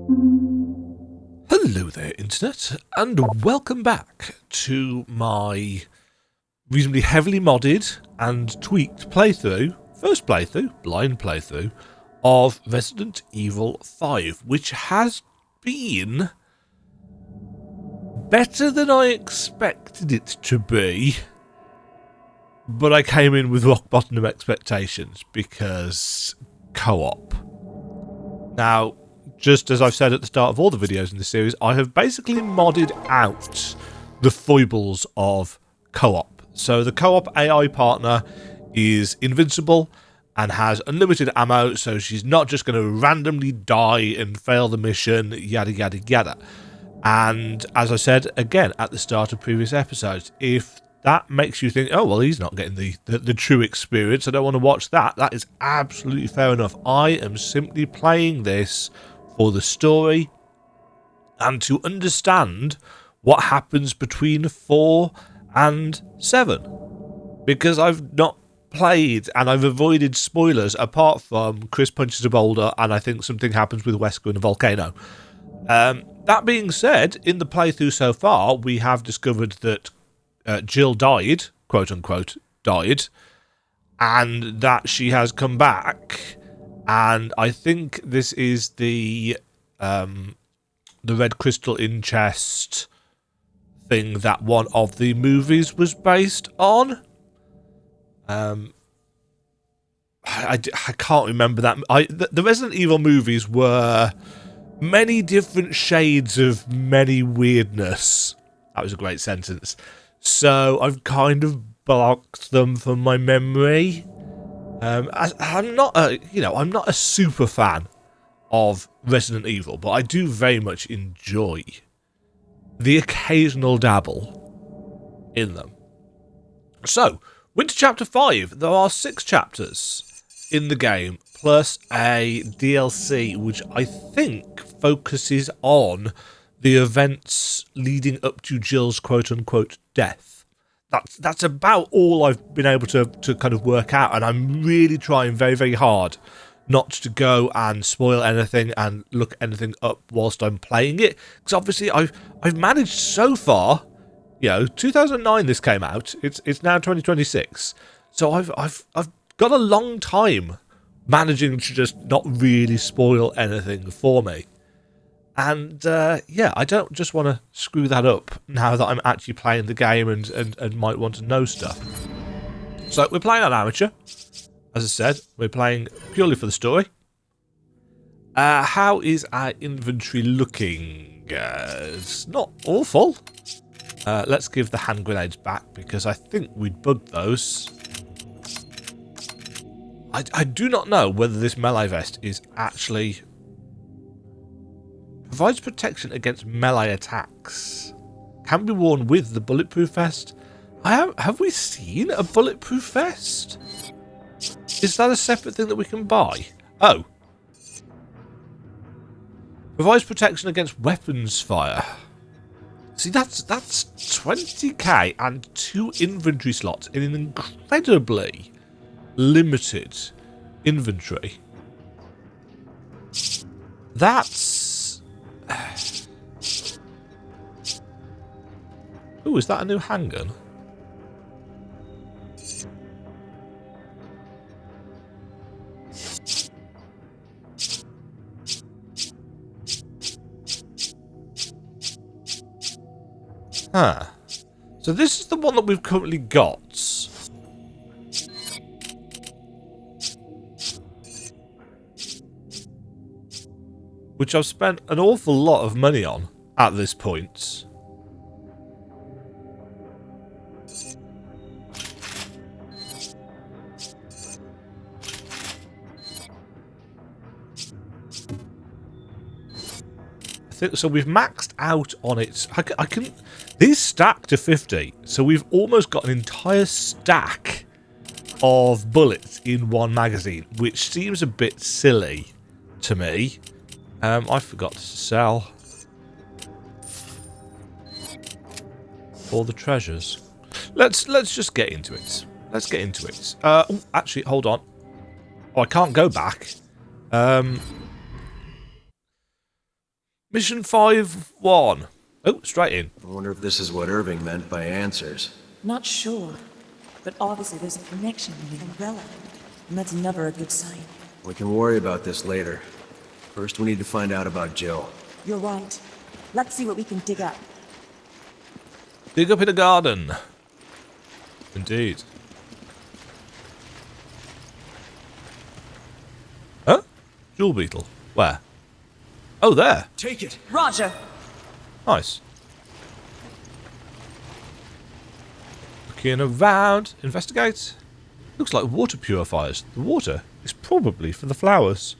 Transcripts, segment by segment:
Hello there, Internet, and welcome back to my reasonably heavily modded and tweaked first playthrough, blind playthrough, of Resident Evil 5, which has been better than I expected it to be, but I came in with rock bottom expectations because co-op. Now, just as I've said at the start of all the videos in this series, I have basically modded out the foibles of co-op. So the co-op AI partner is invincible and has unlimited ammo, so she's not just going to randomly die and fail the mission, yada yada yada. And as I said again at the start of previous episodes, if that makes you think, oh well, he's not getting the true experience, I don't want to watch that, that is absolutely fair enough. I am simply playing this for the story and to understand what happens between 4 and 7, because I've not played and I've avoided spoilers apart from Chris punches a boulder and I think something happens with Wesker in a volcano. That being said, in the playthrough so far, we have discovered that Jill died, quote unquote, died, and that she has come back. And I think this is the red crystal in chest thing that one of the movies was based on. I can't remember that. The Resident Evil movies were many different shades of many weirdness. That was a great sentence. So I've kind of blocked them from my memory. I'm not a super fan of Resident Evil, but I do very much enjoy the occasional dabble in them. So, Winter Chapter 5. There are 6 chapters in the game, plus a DLC, which I think focuses on the events leading up to Jill's quote-unquote death. That's about all I've been able to kind of work out, and I'm really trying very, very hard not to go and spoil anything and look anything up whilst I'm playing it, because obviously I've managed so far. 2009 this came out. It's now 2026, so I've got a long time managing to just not really spoil anything for me. And, I don't just want to screw that up now that I'm actually playing the game and might want to know stuff. So, we're playing on amateur. As I said, we're playing purely for the story. How is our inventory looking? It's not awful. Let's give the hand grenades back, because I think we'd bugged those. I do not know whether this melee vest is actually... provides protection against melee attacks. Can be worn with the bulletproof vest. Have we seen a bulletproof vest? Is that a separate thing that we can buy? Oh. Provides protection against weapons fire. See, that's 20k and 2 inventory slots in an incredibly limited inventory. That's... oh, is that a new handgun? Huh. So this is the one that we've currently got. Which I've spent an awful lot of money on at this point. So we've maxed out on it. I can. These stack to 50, so we've almost got an entire stack of bullets in one magazine, which seems a bit silly to me. I forgot to sell all the treasures. Let's just get into it. Let's get into it. Oh, actually, hold on. Oh, I can't go back. Mission 5-1. Oh, straight in. I wonder if this is what Irving meant by answers. Not sure, but obviously there's a connection with the umbrella, and that's never a good sign. We can worry about this later. First, we need to find out about Jill. You're right. Let's see what we can dig up. Dig up in the garden. Indeed. Huh? Jewel beetle. Where? Oh, there. Take it! Roger! Nice. Looking around. Investigate. Looks like water purifiers. The water is probably for the flowers.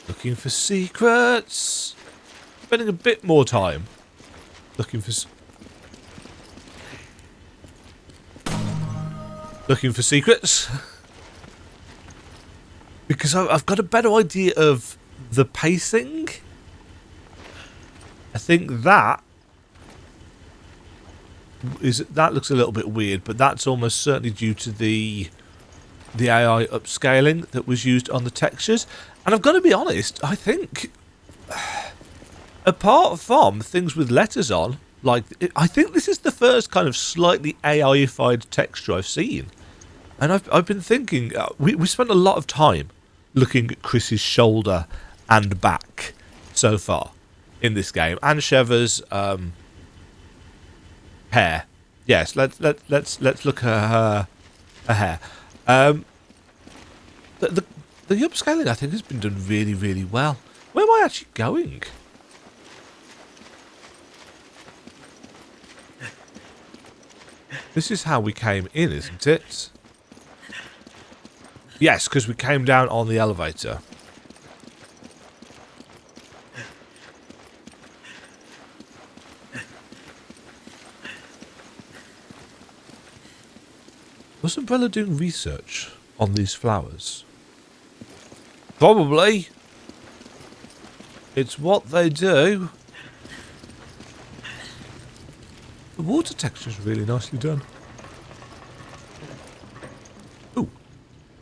Looking for secrets. Spending a bit more time looking for secrets because I've got a better idea of the pacing. I think that looks a little bit weird, but that's almost certainly due to the AI upscaling that was used on the textures. And I've got to be honest, I think, apart from things with letters on, like, I think this is the first kind of slightly AI-ified texture I've seen. And I've been thinking, we spent a lot of time looking at Chris's shoulder and back so far in this game, and Sheva's hair. Yes, let's look at her hair. The upscaling, I think, has been done really, really well. Where am I actually going? This is how we came in, isn't it? Yes, because we came down on the elevator. Was Umbrella doing research on these flowers? Probably. It's what they do. The water texture is really nicely done. Ooh.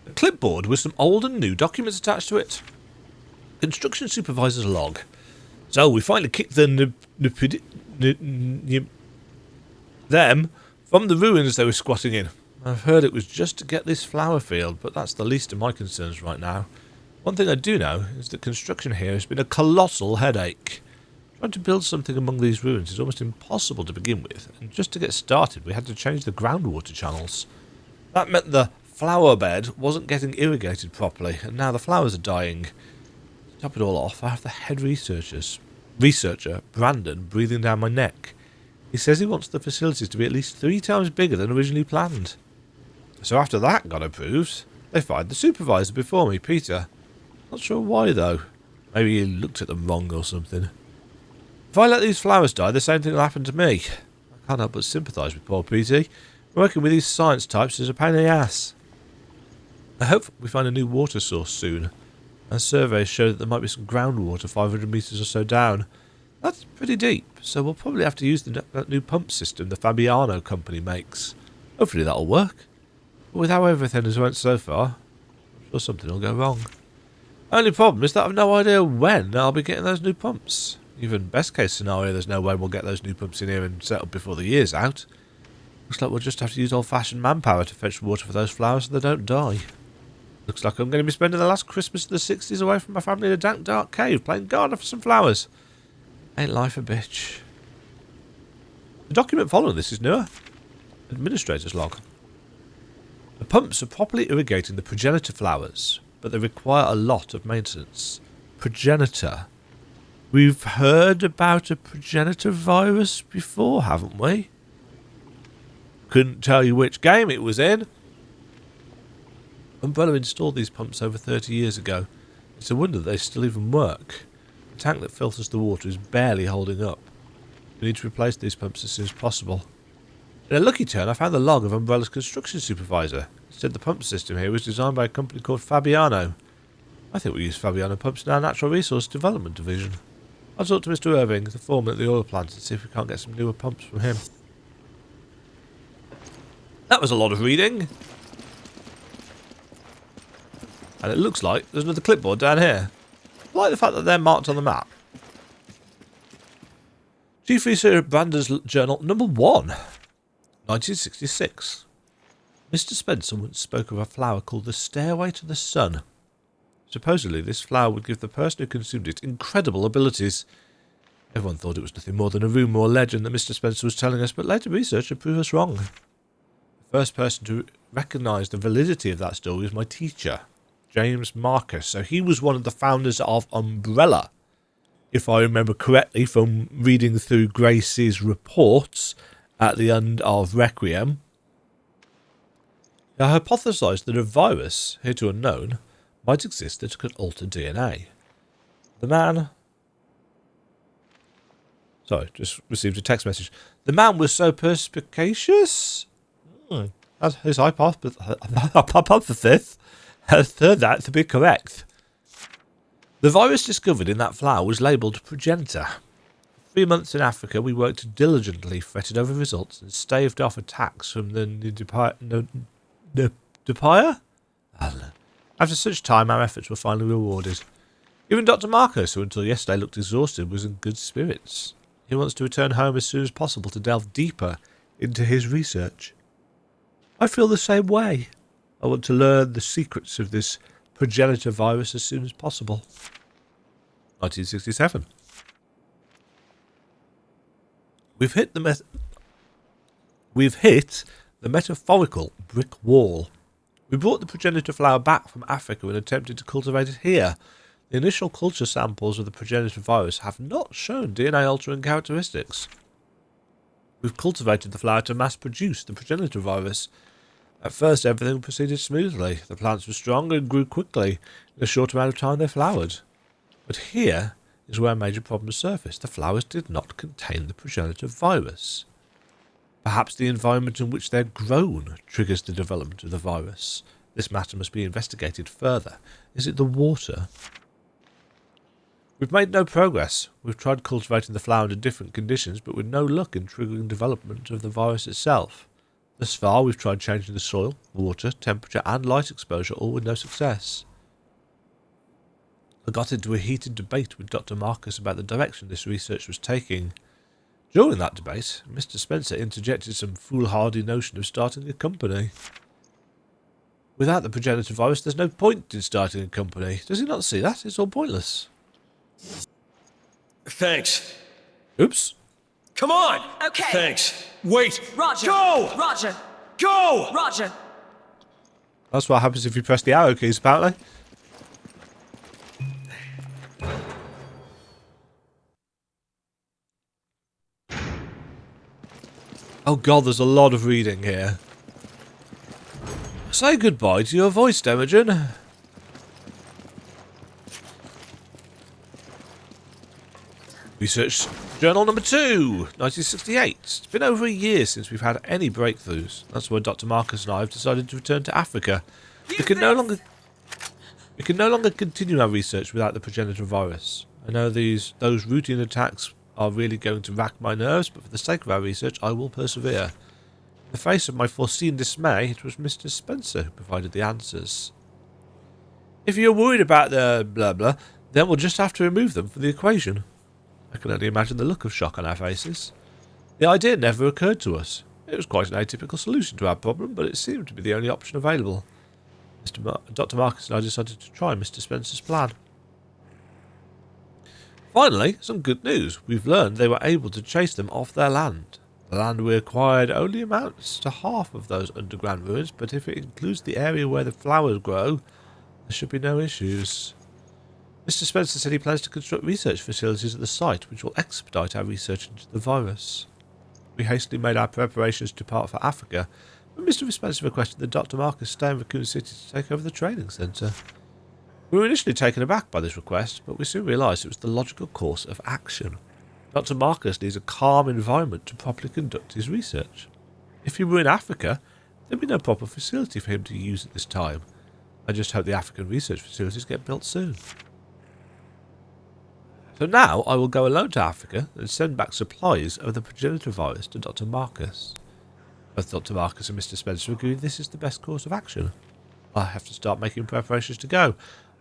A clipboard with some old and new documents attached to it. Construction supervisor's log. So we finally kicked them from the ruins they were squatting in. I've heard it was just to get this flower field, but that's the least of my concerns right now. One thing I do know is that construction here has been a colossal headache. Trying to build something among these ruins is almost impossible to begin with, and just to get started we had to change the groundwater channels. That meant the flower bed wasn't getting irrigated properly, and now the flowers are dying. To top it all off, I have the head researcher, Brandon, breathing down my neck. He says he wants the facilities to be at least 3 times bigger than originally planned. So after that got approved, they fired the supervisor before me, Peter. Not sure why though. Maybe he looked at them wrong or something. If I let these flowers die, the same thing will happen to me. I can't help but sympathise with poor Petey. Working with these science types is a pain in the ass. I hope we find a new water source soon. Our surveys show that there might be some groundwater 500 metres or so down. That's pretty deep, so we'll probably have to use that new pump system the Fabiano company makes. Hopefully that'll work. But with how everything has went so far, I'm sure something will go wrong. Only problem is that I've no idea when I'll be getting those new pumps. Even best case scenario, there's no way we'll get those new pumps in here and set up before the year's out. Looks like we'll just have to use old-fashioned manpower to fetch water for those flowers so they don't die. Looks like I'm going to be spending the last Christmas of the 60s away from my family in a dank, dark cave, playing gardener for some flowers. Ain't life a bitch. The document following this is newer. Administrator's log. The pumps are properly irrigating the progenitor flowers, but they require a lot of maintenance. Progenitor. We've heard about a progenitor virus before, haven't we? Couldn't tell you which game it was in. Umbrella installed these pumps over 30 years ago. It's a wonder they still even work. The tank that filters the water is barely holding up. We need to replace these pumps as soon as possible. In a lucky turn, I found the log of Umbrella's construction supervisor. Instead, the pump system here was designed by a company called Fabiano. I think we use Fabiano pumps in our Natural Resource Development Division. I'll talk to Mr. Irving, the foreman at the oil plant, and see if we can't get some newer pumps from him. That was a lot of reading. And it looks like there's another clipboard down here. I like the fact that they're marked on the map. Chief Researcher Brander's Journal number 1, 1966. Mr. Spencer once spoke of a flower called the Stairway to the Sun. Supposedly, this flower would give the person who consumed it incredible abilities. Everyone thought it was nothing more than a rumour or legend that Mr. Spencer was telling us, but later research had proved us wrong. The first person to recognise the validity of that story was my teacher, James Marcus. So he was one of the founders of Umbrella, if I remember correctly from reading through Grace's reports at the end of Requiem. He hypothesised that a virus, hitherto unknown, might exist that could alter DNA. The man... Sorry, just received a text message. The man was so perspicacious? That's his hypothesis has turned out to be correct. The virus discovered in that flower was labelled progenitor. For 3 months in Africa, we worked diligently, fretted over results, and staved off attacks from the Dupire? After such time, our efforts were finally rewarded. Even Dr. Marcos, who until yesterday looked exhausted, was in good spirits. He wants to return home as soon as possible to delve deeper into his research. I feel the same way. I want to learn the secrets of this progenitor virus as soon as possible. 1967. We've hit the metaphorical brick wall. We brought the progenitor flower back from Africa and attempted to cultivate it here. The initial culture samples of the progenitor virus have not shown DNA-altering characteristics. We've cultivated the flower to mass-produce the progenitor virus. At first, everything proceeded smoothly. The plants were strong and grew quickly. In a short amount of time, they flowered. But here is where a major problem surfaced. The flowers did not contain the progenitor virus. Perhaps the environment in which they're grown triggers the development of the virus. This matter must be investigated further. Is it the water? We've made no progress. We've tried cultivating the flower under different conditions, but with no luck in triggering development of the virus itself. Thus far, we've tried changing the soil, water, temperature, and light exposure, all with no success. I got into a heated debate with Dr. Marcus about the direction this research was taking. During that debate, Mr. Spencer interjected some foolhardy notion of starting a company. Without the progenitor virus, there's no point in starting a company. Does he not see that? It's all pointless. Thanks. Oops. Come on! Okay. Thanks. Wait! Roger. Go! Roger. Go! Roger. That's what happens if you press the arrow keys, apparently. Oh god, there's a lot of reading here. Say goodbye to your voice, Demagen. Research Journal number 2, 1968. It's been over a year since we've had any breakthroughs. That's why Dr. Marcus and I have decided to return to Africa. We can no longer continue our research without the progenitor virus. I know those routine attacks are really going to rack my nerves, but for the sake of our research, I will persevere. In the face of my foreseen dismay, it was Mr. Spencer who provided the answers. If you're worried about the blah blah, then we'll just have to remove them from the equation. I can only imagine the look of shock on our faces. The idea never occurred to us. It was quite an atypical solution to our problem, but it seemed to be the only option available. Dr. Marcus and I decided to try Mr. Spencer's plan. Finally, some good news. We've learned they were able to chase them off their land. The land we acquired only amounts to half of those underground ruins, but if it includes the area where the flowers grow, there should be no issues. Mr. Spencer said he plans to construct research facilities at the site, which will expedite our research into the virus. We hastily made our preparations to depart for Africa, but Mr. Spencer requested that Dr. Marcus stay in Raccoon City to take over the training centre. We were initially taken aback by this request, but we soon realised it was the logical course of action. Dr. Marcus needs a calm environment to properly conduct his research. If he were in Africa, There'd be no proper facility for him to use at this time. I just hope the African research facilities get built soon. So now I will go alone to Africa and send back supplies of the progenitor virus to Dr. Marcus. Both Dr. Marcus and Mr. Spencer agree this is the best course of action. I have to start making preparations to go.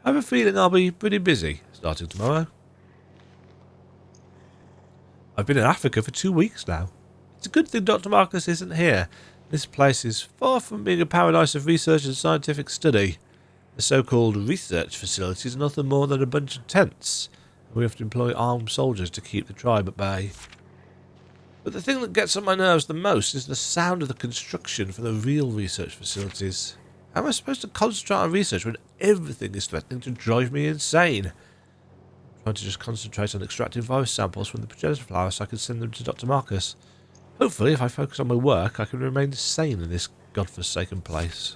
I have a feeling I'll be pretty busy starting tomorrow. I've been in Africa for 2 weeks now. It's a good thing Dr. Marcus isn't here. This place is far from being a paradise of research and scientific study. The so-called research facilities are nothing more than a bunch of tents. We have to employ armed soldiers to keep the tribe at bay. But the thing that gets on my nerves the most is the sound of the construction for the real research facilities. How am I supposed to concentrate on research when everything is threatening to drive me insane? I'm trying to just concentrate on extracting virus samples from the progenitor flower so I can send them to Dr. Marcus. Hopefully, if I focus on my work, I can remain sane in this godforsaken place.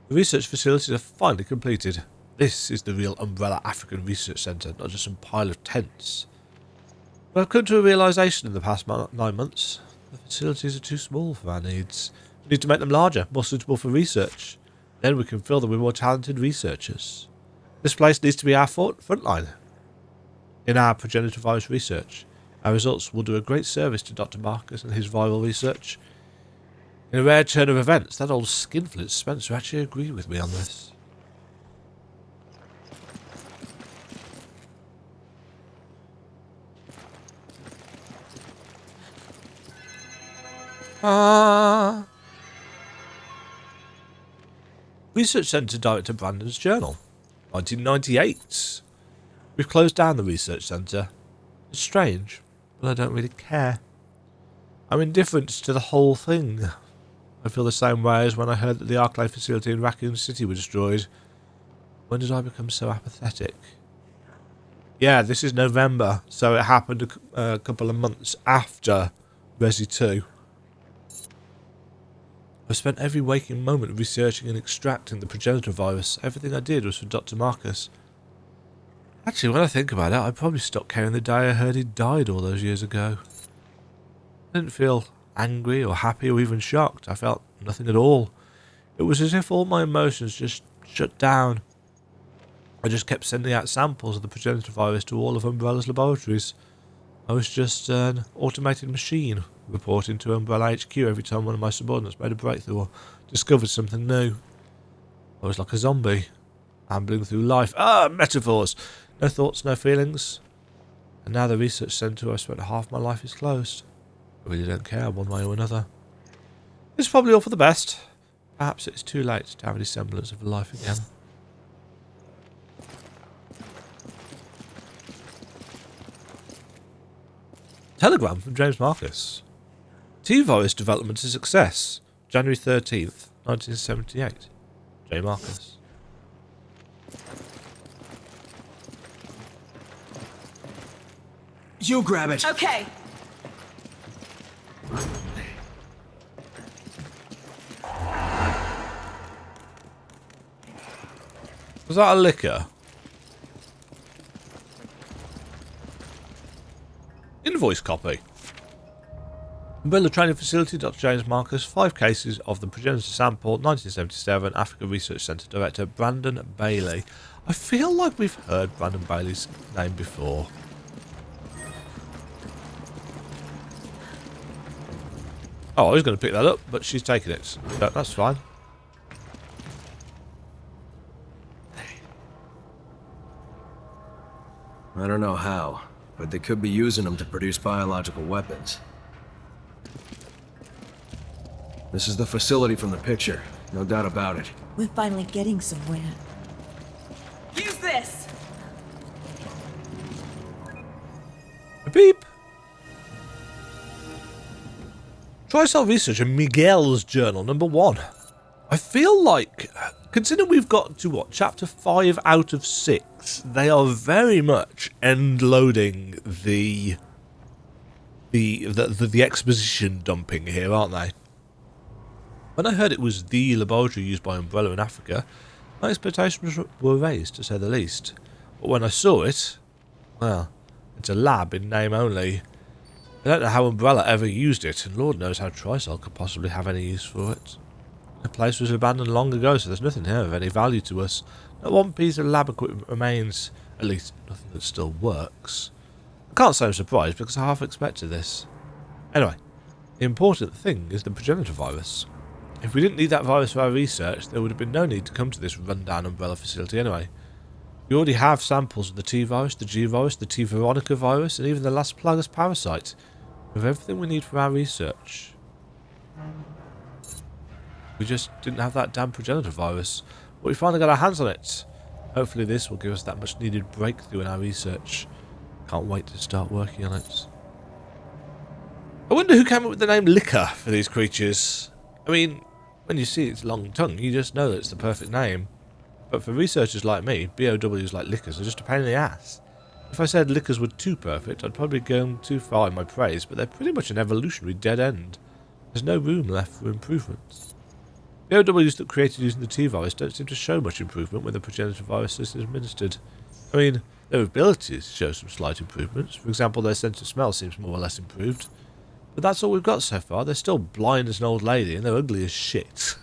The research facilities are finally completed. This is the real Umbrella African Research Centre, not just some pile of tents. But I've come to a realisation in the past 9 months. The facilities are too small for our needs. We need to make them larger, more suitable for research. Then we can fill them with more talented researchers. This place needs to be our front line in our progenitor virus research. Our results will do a great service to Dr. Marcus and his viral research. In a rare turn of events, that old skinflint Spencer actually agreed with me on this. Research Centre Director Brandon's Journal, 1998. We've closed down the Research Centre. It's strange, but I don't really care. I'm indifferent to the whole thing. I feel the same way as when I heard that the Arclay facility in Raccoon City were destroyed. When did I become so apathetic? Yeah, this is November, so it happened a couple of months after Resi 2. I spent every waking moment researching and extracting the progenitor virus. Everything I did was for Dr. Marcus. Actually, when I think about it, I probably stopped caring the day I heard he died all those years ago. I didn't feel angry or happy or even shocked. I felt nothing at all. It was as if all my emotions just shut down. I just kept sending out samples of the progenitor virus to all of Umbrella's laboratories. I was just an automated machine, reporting to Umbrella HQ every time one of my subordinates made a breakthrough or discovered something new. I was like a zombie, ambling through life. Metaphors! No thoughts, no feelings. And now the research centre where I spent half my life is closed. I really don't care one way or another. It's probably all for the best. Perhaps it's too late to have any semblance of a life again. Telegram from James Marcus. T-virus development a success. January 13th, 1978. J. Marcus. You grab it. Okay. Was that a liquor? Invoice copy. Umbrella Training Facility, Dr. James Marcus, 5 cases of the progenitor sample, 1977, Africa Research Centre Director Brandon Bailey. I feel like we've heard Brandon Bailey's name before. Oh, I was going to pick that up, but she's taking it. So that's fine. I don't know how, but they could be using them to produce biological weapons. This is the facility from the picture, no doubt about it. We're finally getting somewhere. Use this! Beep. Try-cell research in Miguel's journal, number 1. I feel like, considering we've got to what, chapter 5 out of 6, they are very much end-loading the exposition dumping here, aren't they? When I heard it was the laboratory used by Umbrella in Africa, my expectations were raised, to say the least. But when I saw it, well, it's a lab in name only. I don't know how Umbrella ever used it, and Lord knows how Trisol could possibly have any use for it. The place was abandoned long ago, so there's nothing here of any value to us. Not one piece of lab equipment remains, at least nothing that still works. I can't say I'm surprised, because I half expected this. Anyway, the important thing is the progenitor virus. If we didn't need that virus for our research, there would have been no need to come to this rundown Umbrella facility anyway. We already have samples of the T virus, the G virus, the T Veronica virus, and even the Las Plagas parasite. We have everything we need for our research. We just didn't have that damn progenitor virus, but we finally got our hands on it. Hopefully this will give us that much needed breakthrough in our research. Can't wait to start working on it. I wonder who came up with the name Licker for these creatures. I mean, when you see its long tongue, you just know that it's the perfect name. But for researchers like me, BOWs like Lickers are just a pain in the ass. If I said Lickers were too perfect, I'd probably go too far in my praise, but they're pretty much an evolutionary dead end. There's no room left for improvements. BOWs that created using the T-virus don't seem to show much improvement when the progenitor virus is administered. I mean, their abilities show some slight improvements. For example, their sense of smell seems more or less improved. But that's all we've got so far. They're still blind as an old lady, and they're ugly as shit.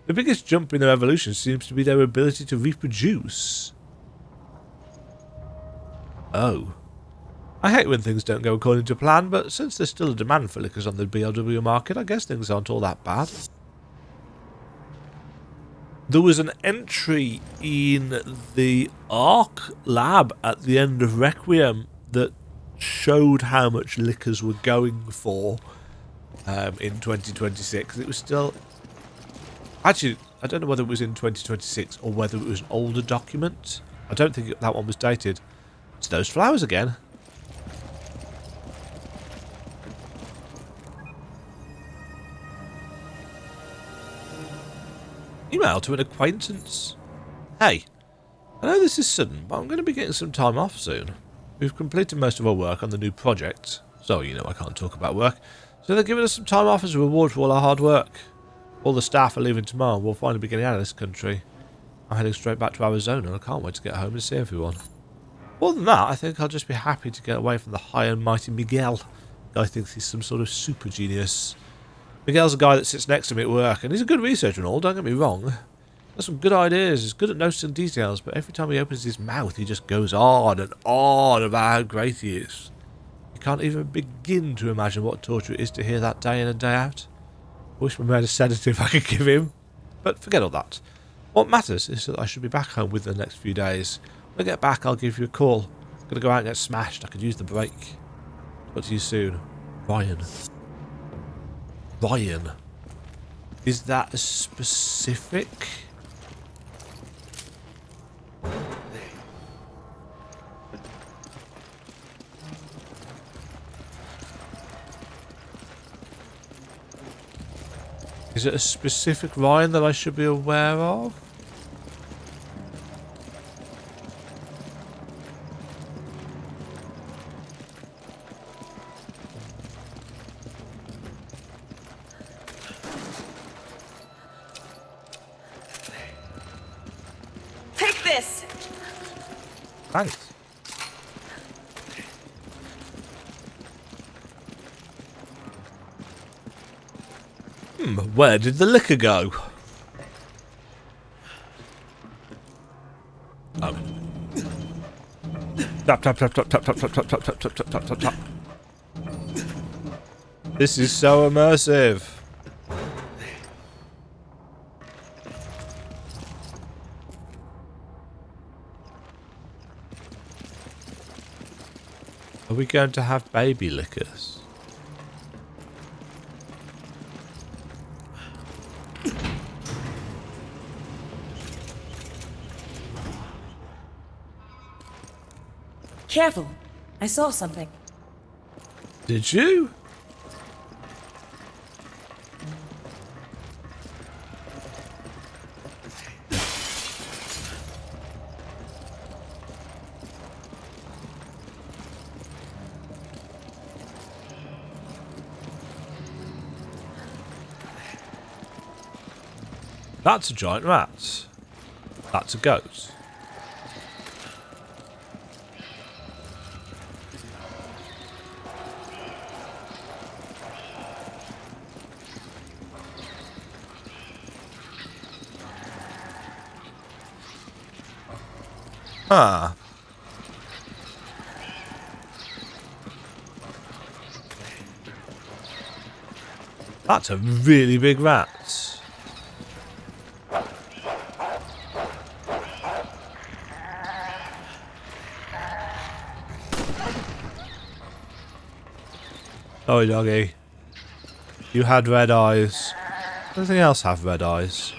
The biggest jump in their evolution seems to be their ability to reproduce. Oh. I hate when things don't go according to plan, but since there's still a demand for Lickers on the BLW market, I guess things aren't all that bad. There was an entry in the Arc lab at the end of Requiem that showed how much Lickers were going for in 2026. It was still... Actually, I don't know whether it was in 2026 or whether it was an older document. I don't think that one was dated. It's those flowers again. Email to an acquaintance. Hey, I know this is sudden, but I'm going to be getting some time off soon. We've completed most of our work on the new project, so you know I can't talk about work. So they're giving us some time off as a reward for all our hard work. All the staff are leaving tomorrow and we'll finally be getting out of this country. I'm heading straight back to Arizona and I can't wait to get home and see everyone. More than that, I think I'll just be happy to get away from the high and mighty Miguel. The guy thinks he's some sort of super genius. Miguel's a guy that sits next to me at work, and he's a good researcher and all, don't get me wrong. He's got some good ideas, he's good at noticing details, but every time he opens his mouth he just goes on and on about how great he is. You can't even begin to imagine what torture it is to hear that day in and day out. I wish my man had a sedative I could give him. But forget all that. What matters is that I should be back home within the next few days. When I get back, I'll give you a call. I'm going to go out and get smashed. I could use the break. Talk to you soon. Ryan. Ryan. Is that a specific? Is it a specific Ryan that I should be aware of? Take this! Thanks. Where did the liquor go? Oh. Tap tap tap tap tap tap tap tap tap tap tap tap tap tap. This is so immersive. Are we going to have baby liquors? Careful. I saw something. Did you? That's a giant rat. That's a goat. Huh. That's a really big rat. Sorry, doggy. You had red eyes. Does anything else have red eyes?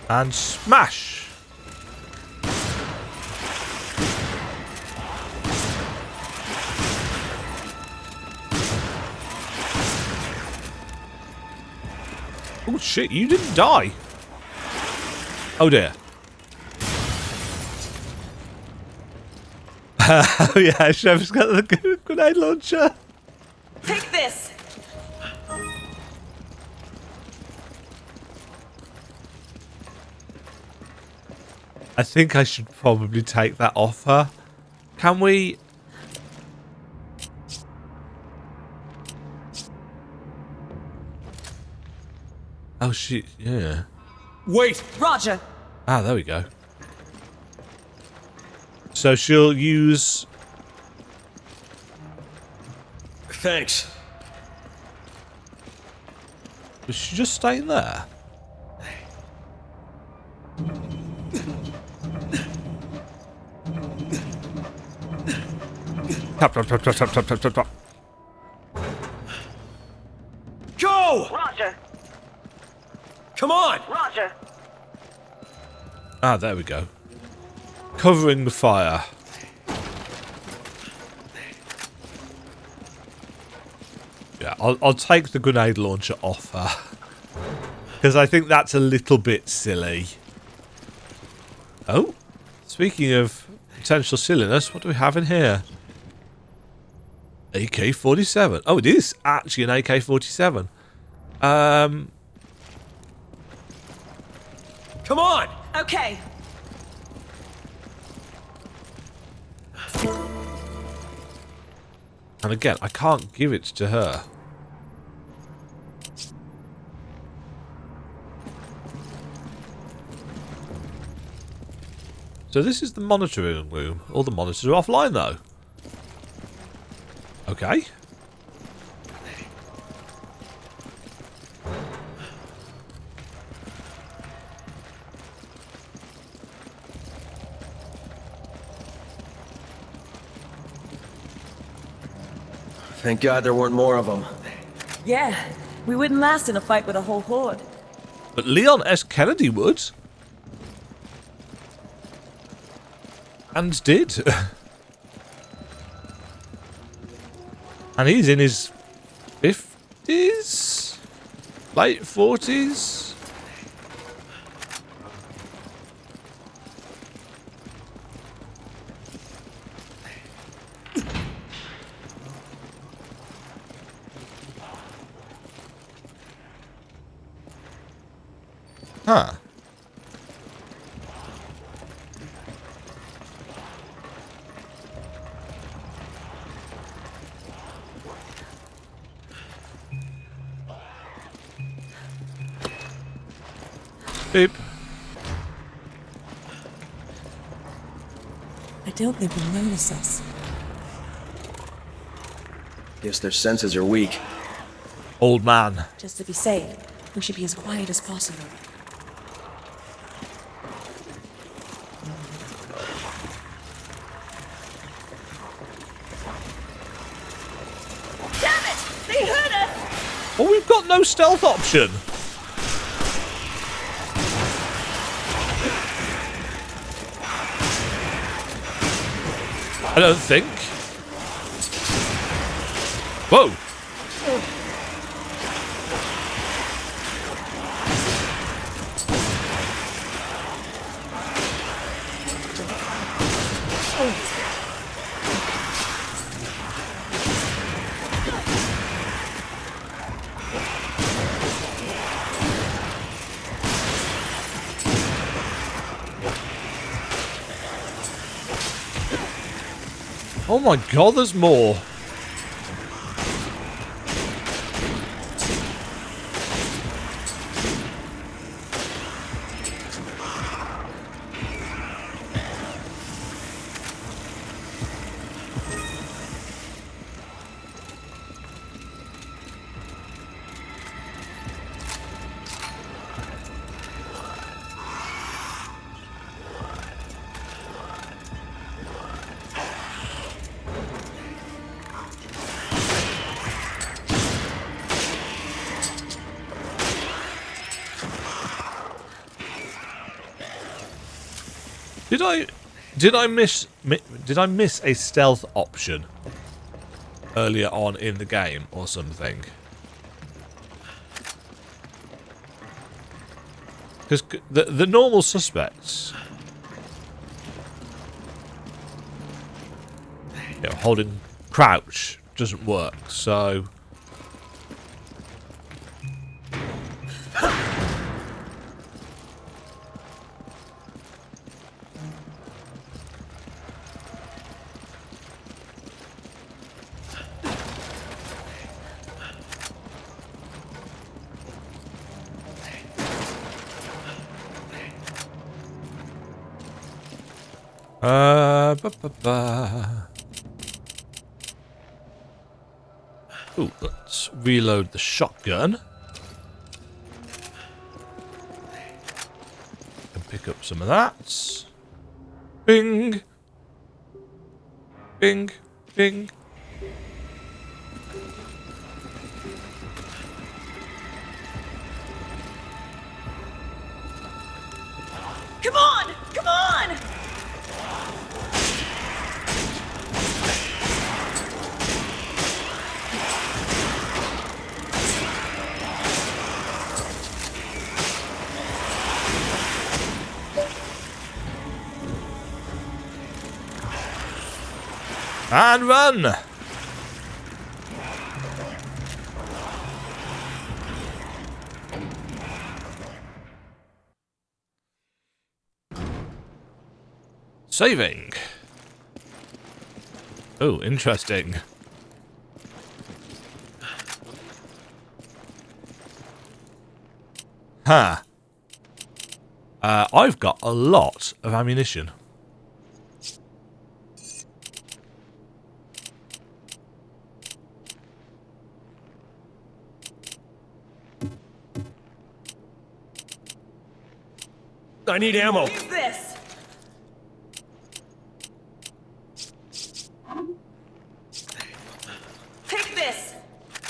And smash! Oh shit, you didn't die! Oh dear. Oh yeah, Chef's got the grenade launcher! Take this! I think I should probably take that off her. Can we... Oh shit, yeah. Wait! Roger! Ah, there we go. So she'll use... Thanks. Was she just staying there? Tap, tap, tap, tap, tap, tap, tap, tap, tap. Go! Roger! Come on! Roger! Ah, there we go. Covering the fire. Yeah, I'll take the grenade launcher off her. Because I think that's a little bit silly. Oh, speaking of potential silliness, what do we have in here? AK-47. Oh, it is actually an AK-47. Come on! Okay. And again, I can't give it to her. So this is the monitoring room. All the monitors are offline though. Okay. Thank God there weren't more of them. Yeah, we wouldn't last in a fight with a whole horde. But Leon S. Kennedy would. And did. And he's in his 50s? Late 40s? Huh. Beep. I don't think they'll notice us. Guess their senses are weak. Old man. Just to be safe, we should be as quiet as possible. Damn it! They heard us! Well, we've got no stealth option. I don't think. Whoa. Oh my god, there's more. Did I miss a stealth option earlier on in the game or something? Because the normal suspects, you know, holding crouch doesn't work, so. Ooh, let's reload the shotgun. And pick up some of that. Bing! Bing! Bing! Come on! Come on! And run! Saving. Oh, interesting. Huh. I've got a lot of ammunition. I need ammo. Use this! Take this!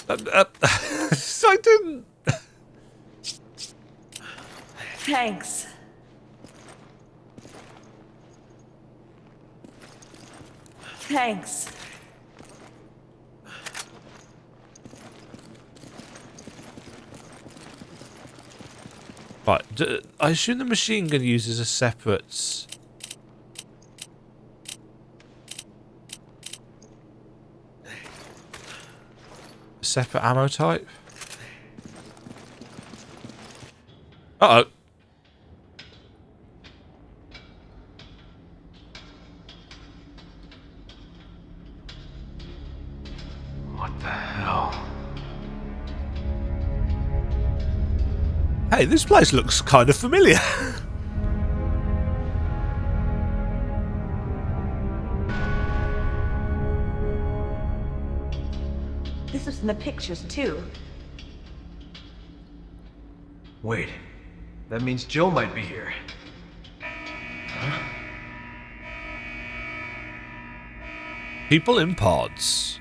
I didn't. Thanks. Thanks. Right, I assume the machine gun uses a separate. Separate ammo type? Uh-oh. What the hell? Hey, this place looks kind of familiar. This was in the pictures, too. Wait. That means Jill might be here. People in pods.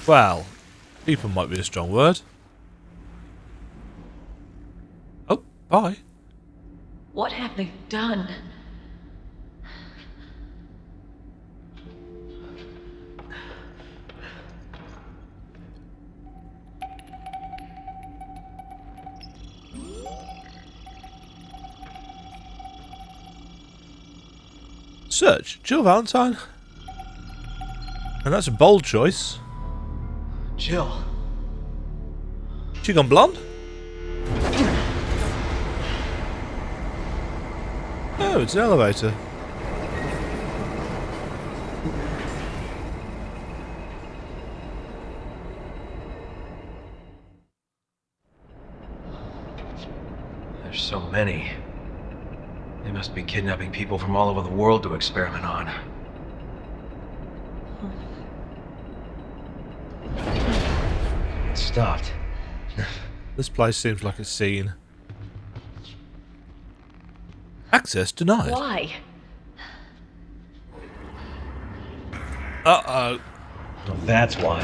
Well, people might be a strong word. Oh, Bye. What have they done? Search Jill Valentine. And that's a bold choice. Jill. She gone blonde? Oh, it's an elevator. There's so many. They must be kidnapping people from all over the world to experiment on. It stopped. This place seems like a scene. Access denied. Why? Uh-oh. Well, that's why.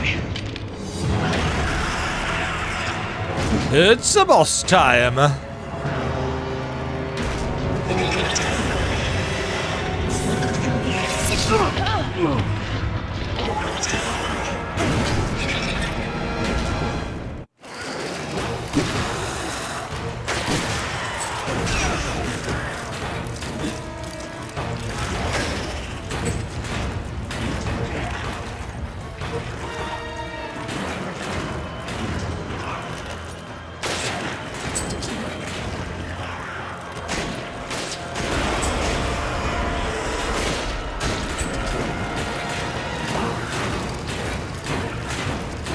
It's a boss time.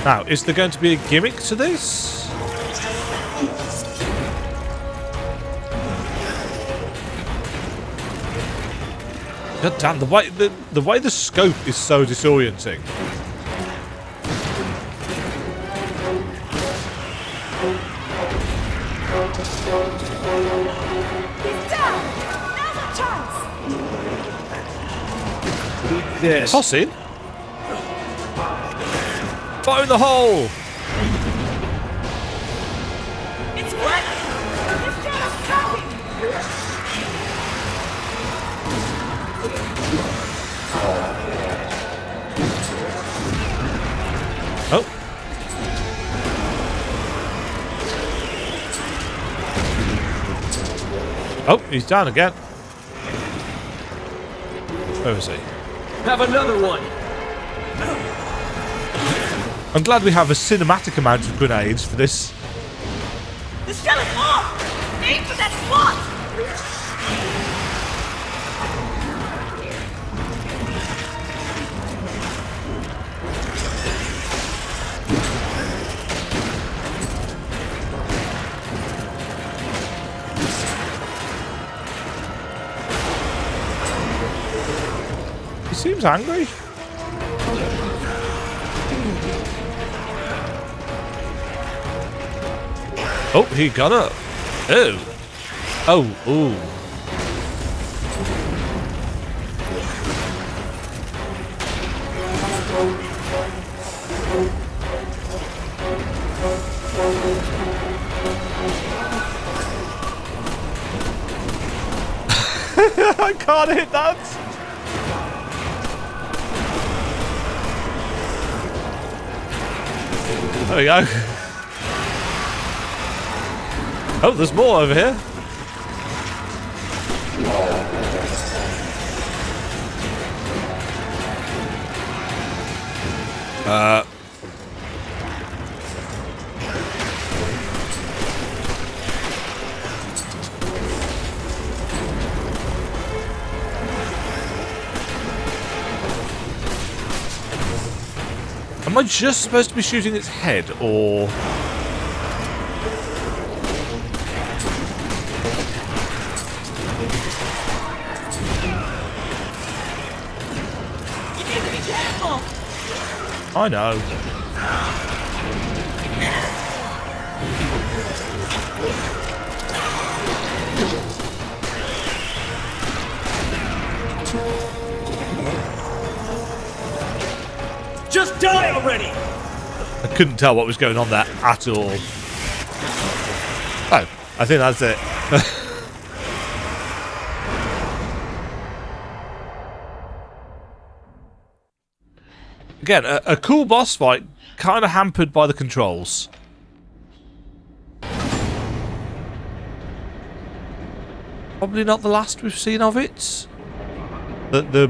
Now, is there going to be a gimmick to this? God damn, the way the scope is so disorienting. He's down! Now's our chance! Eat this. Toss in. Fire in the hole! It's working! This channel's coming! Oh. Oh, he's down again. Where is he? Have another one. I'm glad we have a cinematic amount of grenades for this. The shell is off! Aim for that spot! He seems angry. Oh, he got up. Oh. Oh, ooh. I can't hit that. There we go. Oh, there's more over here. Am I just supposed to be shooting its head, or... You need to be careful! I know. Just die already! I couldn't tell what was going on there at all. Oh, I think that's it. Again, a cool boss fight, kind of hampered by the controls. Probably not the last we've seen of it. The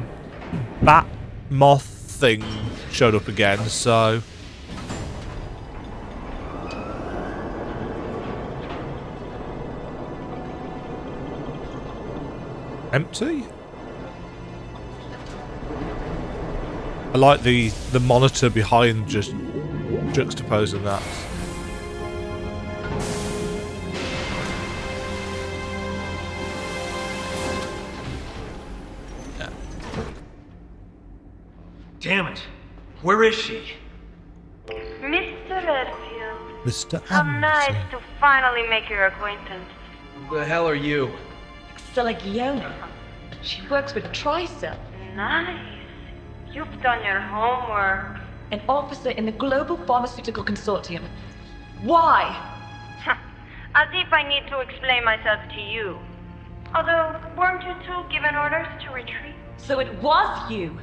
bat moth thing showed up again, so... Empty? I like the monitor behind just juxtaposing that. Yeah. Damn it. Where is she? Mr. Redfield, Mr. how Anderson. nice to finally make your acquaintance. Who the hell are you? Selagiona. She works with Tricep, Nice. You've done your homework. an officer in the Global Pharmaceutical Consortium. Why? As if I need to explain myself to you. Although, weren't you two given orders to retreat? So it was you.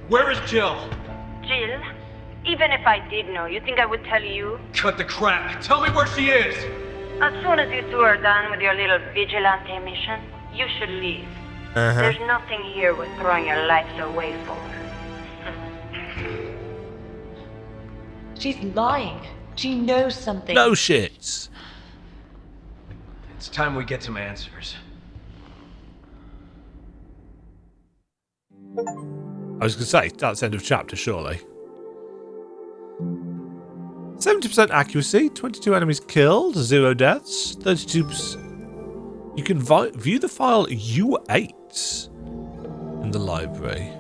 Where is Jill? Jill, even if I did know, you think I would tell you? Cut the crap. Tell me where she is. As soon as you two are done with your little vigilante mission, you should leave. There's nothing here worth throwing your lives away for. She's lying. She knows something. No shit. It's time we get some answers. I was going to say, that's end of chapter, surely. 70% accuracy, 22 enemies killed, 0 deaths, 32%. You can view the file U8 in the library.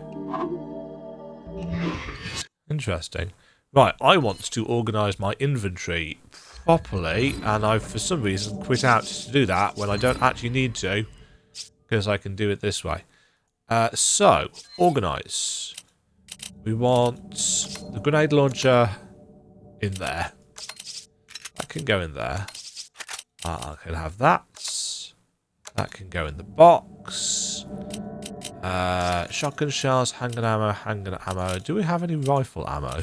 Interesting. Right, I want to organise my inventory properly, and I've for some reason quit out to do that when I don't actually need to, because I can do it this way. So, organise. We want the grenade launcher in there. That can go in there. I can have that. That can go in the box. Shotgun shells, handgun ammo. Do we have any rifle ammo?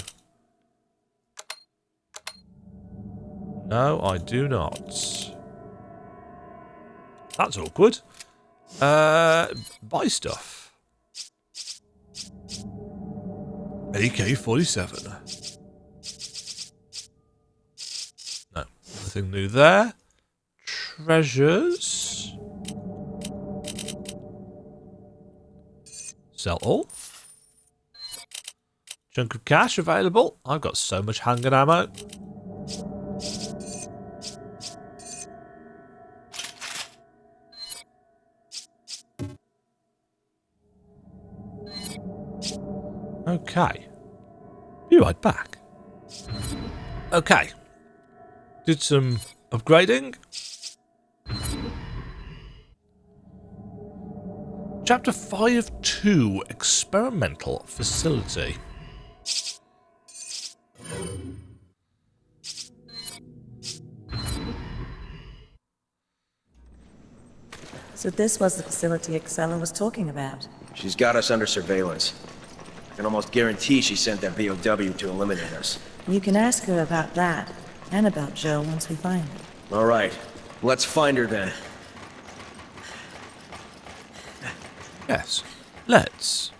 No, I do not. That's awkward. Buy stuff. AK-47. No, nothing new there. Treasures. Sell all. Chunk of cash available. I've got so much handgun ammo. Okay. Be right back. Okay. Did some upgrading. Chapter 5-2, Experimental Facility. So this was the facility Excella was talking about. She's got us under surveillance. I can almost guarantee she sent that VOW to eliminate us. You can ask her about that, and about Joe once we find her. All right, let's find her then. Yes. Let's.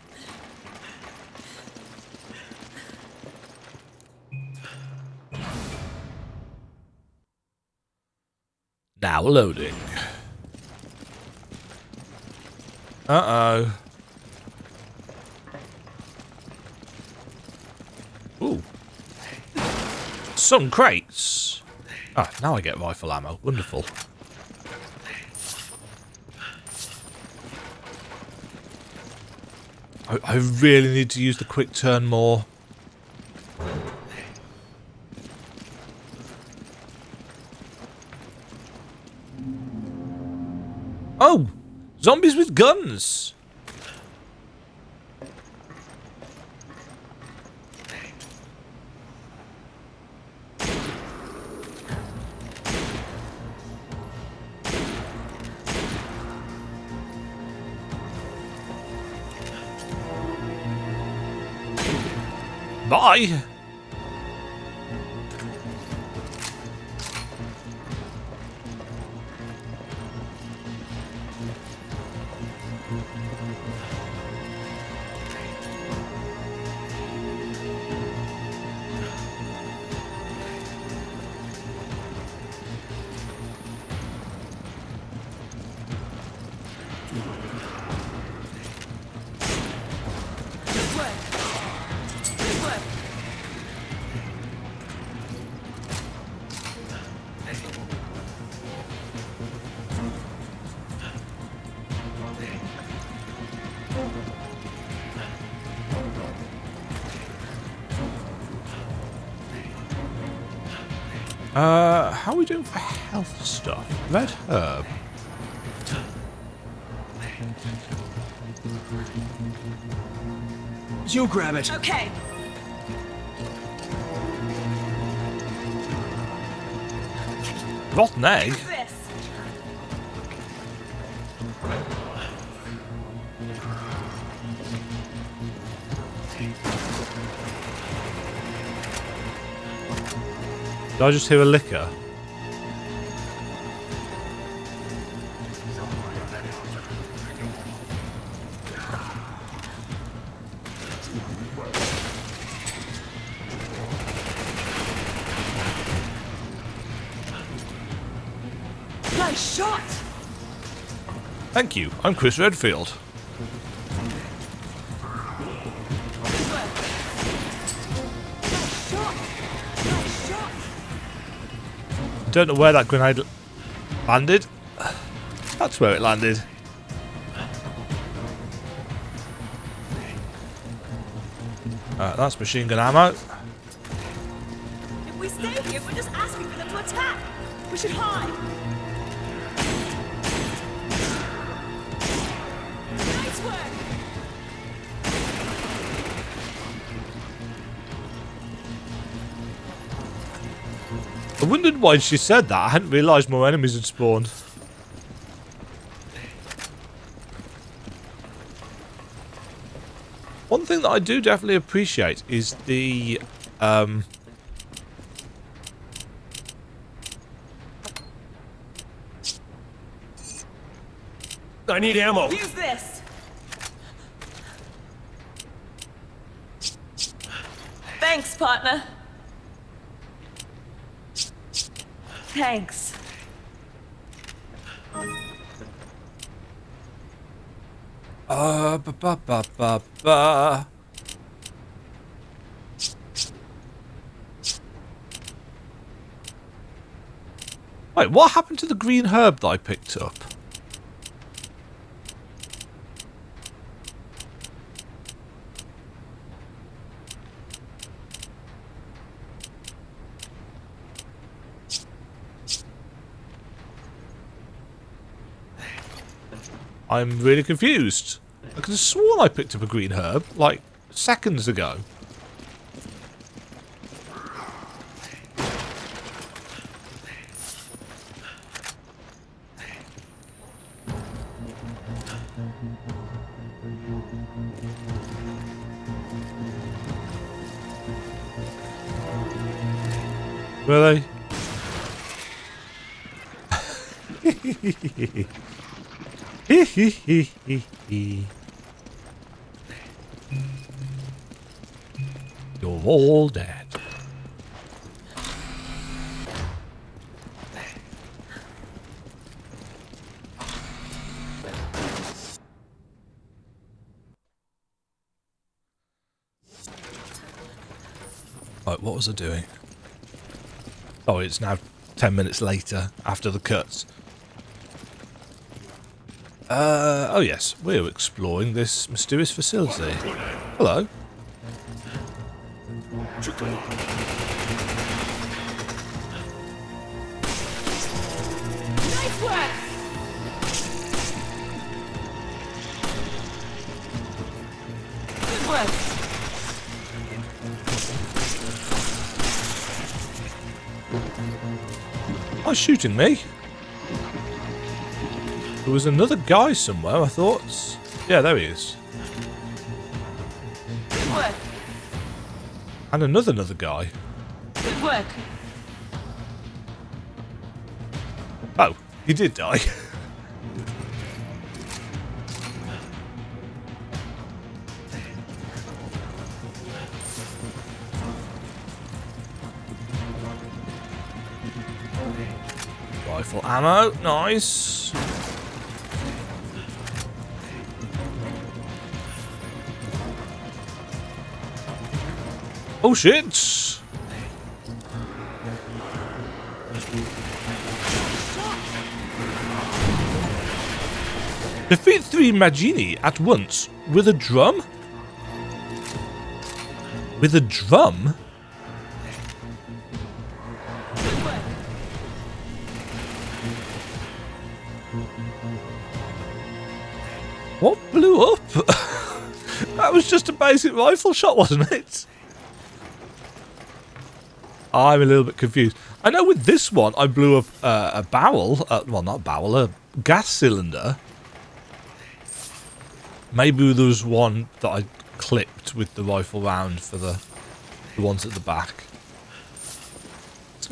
Now loading. Uh-oh. Ooh. Some crates. Ah, now I get rifle ammo. Wonderful. I really need to use the quick turn more. Oh! Zombies with guns! Bye! How are we doing for health stuff? Red herb. You grab it. Okay. Rotten egg? This. Did I just hear a liquor? Nice shot. Thank you. I'm Chris Redfield. Don't know where that grenade landed. That's where it landed. That's machine gun ammo. If we stay here, we're just asking for them to attack. We should hide. Nice work. I wondered why she said that. I hadn't realised more enemies had spawned. One thing that I do definitely appreciate is the I need ammo. Use this. Thanks, partner. Thanks. ba ba ba ba ba. Wait, what happened to the green herb that I picked up? I'm really confused. I could have sworn I picked up a green herb, like, seconds ago. Really? You're all dead. Right, what was I doing? Oh, it's now 10 minutes later after the cuts. Oh yes, we're exploring this mysterious facility. Hello. Nice work. Good work. Oh, shooting me. There was another guy somewhere, I thought. Yeah, there he is. Good work. And another guy. Good work. Oh, he did die. Rifle ammo, nice. Oh shit! Defeat 3 Magini at once with a drum? With a drum? What blew up? That was just a basic rifle shot, wasn't it? I'm a little bit confused. I know with this one, I blew up a barrel. Well, not a barrel, a gas cylinder. Maybe there was one that I clipped with the rifle round for the ones at the back. It's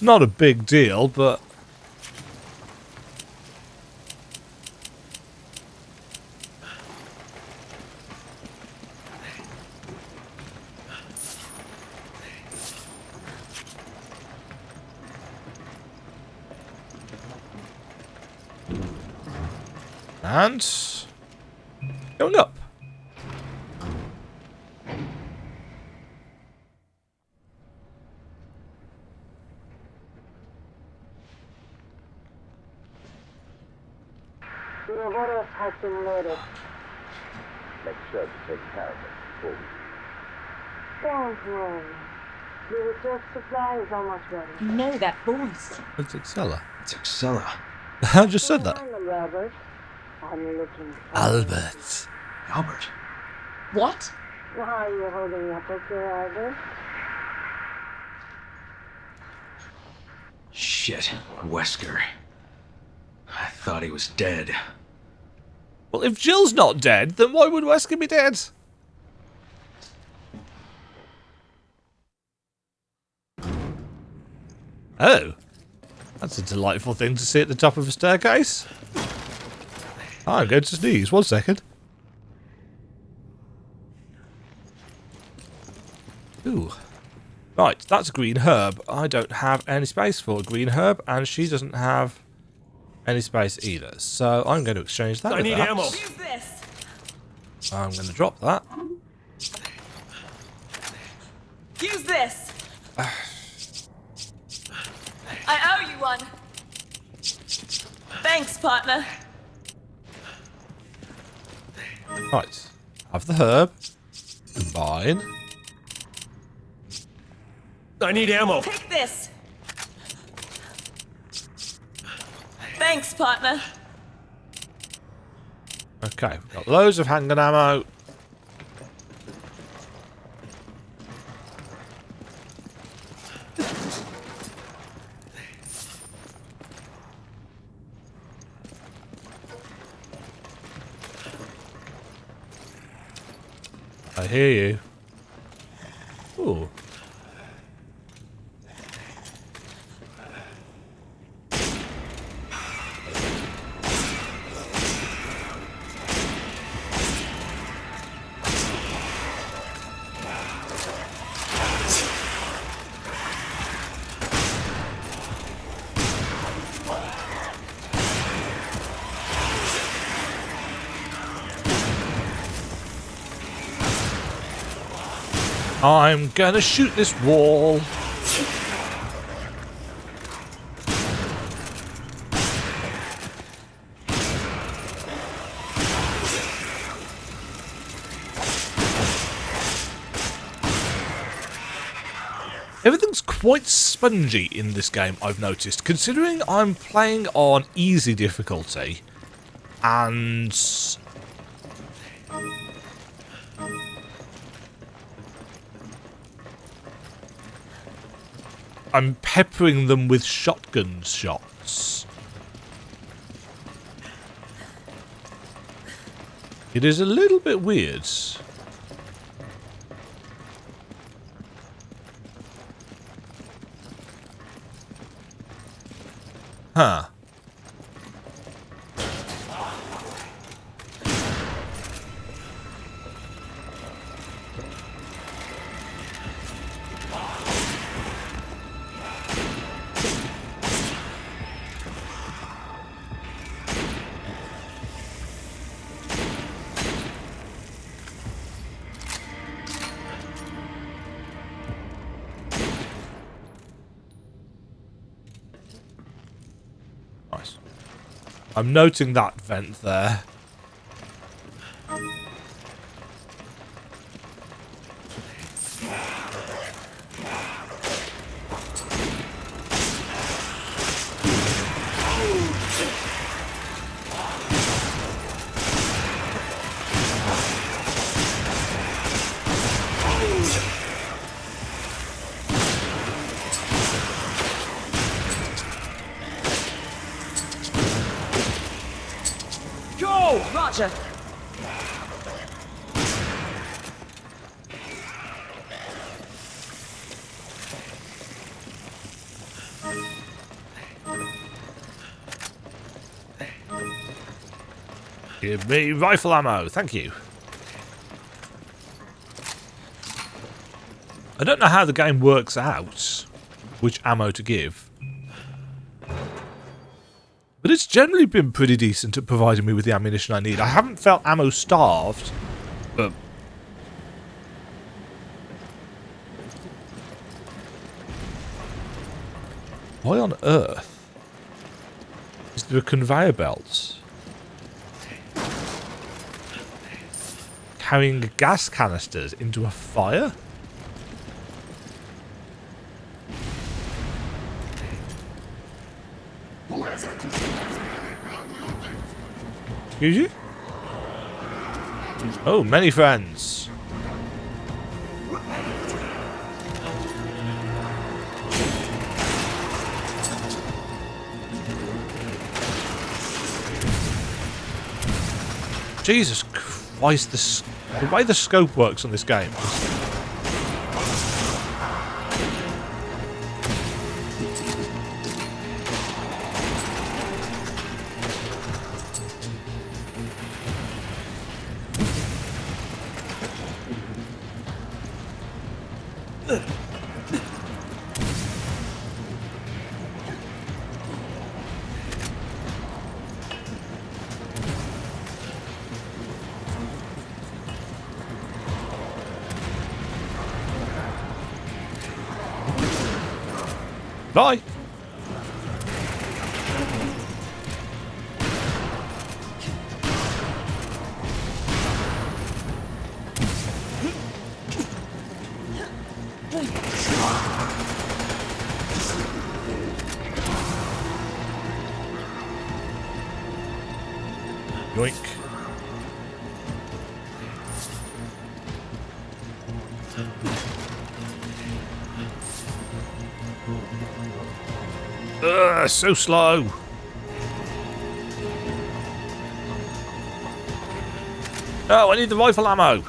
not a big deal, but... And... going up. Ouroboros has been loaded. Make sure to take care of it before we... Don't worry. The reserve supply is almost ready. You know that voice. It's Excella. It's Excella. I just said that. Hello, Robert. I'm looking for... Albert. Albert. What? Why are you holding up at your Albert? Shit. Wesker. I thought he was dead. Well, if Jill's not dead, then why would Wesker be dead? Oh. That's a delightful thing to see at the top of a staircase. I'm going to sneeze. 1 second. Ooh. Right, that's a green herb. I don't have any space for a green herb, and she doesn't have any space either. So I'm going to exchange that. I need ammo. Use this. I'm going to drop that. Use this. I owe you one. Thanks, partner. Right. Have the herb. Combine. I need ammo. Take this. Thanks, partner. Okay, we've got loads of handgun ammo. I hear you. Ooh. I'm gonna shoot this wall. Everything's quite spongy in this game, I've noticed, considering I'm playing on easy difficulty and I'm peppering them with shotgun shots. It is a little bit weird. Huh. Nice. I'm noting that vent there. Go! Roger! Give me rifle ammo, thank you. I don't know how the game works out which ammo to give. But it's generally been pretty decent at providing me with the ammunition I need. I haven't felt ammo starved, but... why on earth is there a conveyor belt carrying gas canisters into a fire? Excuse you? Oh, many friends. Jesus Christ, the way the scope works on this game. Bye. Yoink. Ugh, so slow. Oh, I need the rifle ammo.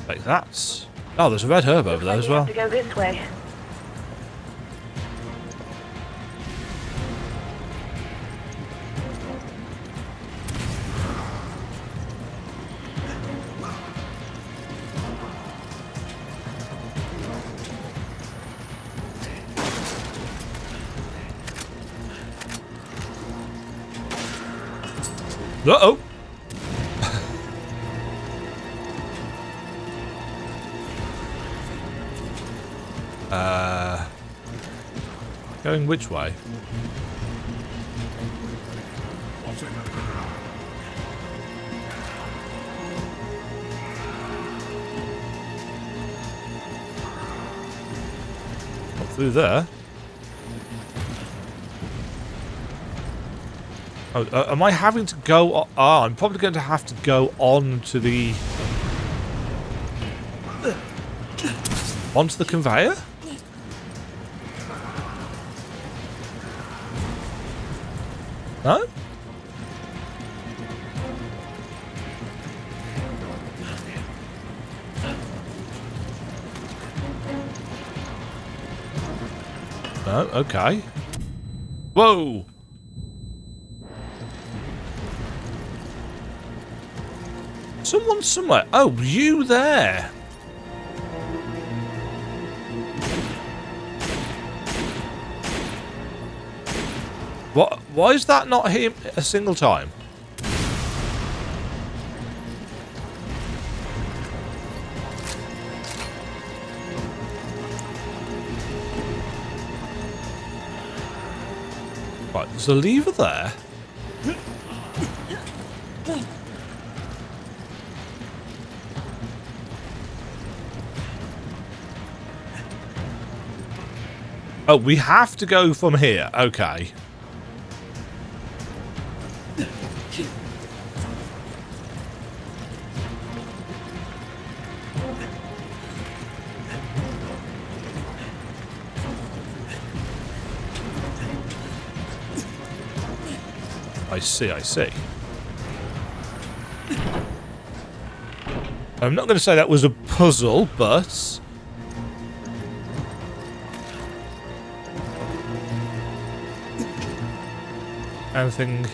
Like that. Oh, there's a red herb over there as well. To go this way. Uh-oh. Going which way? Not through there. Oh, am I having to go? I'm probably going to have to go on to the onto the conveyor. No? No, okay. Whoa! Someone somewhere. Oh, you there. What? Why is that not him a single time? Right, there's a lever there. Oh, we have to go from here. Okay. I see, I see. I'm not going to say that was a puzzle, but... anything...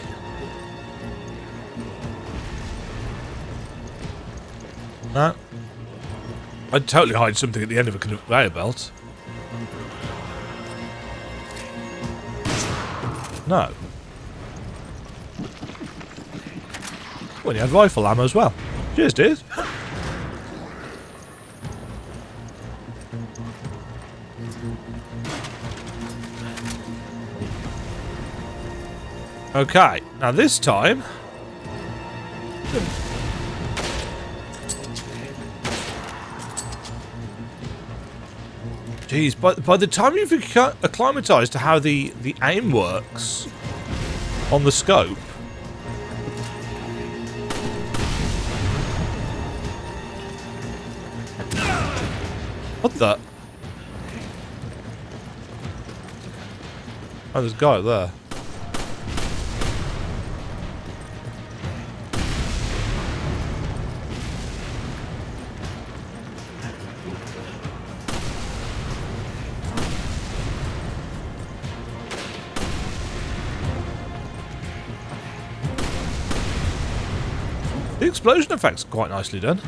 no? I'd totally hide something at the end of a conveyor belt. No. Well, you had rifle ammo as well. Cheers, dude. Okay, now this time... jeez, by the time you've acclimatized to how the aim works on the scope... what the? Oh, there's a guy up there. The explosion effect's quite nicely done.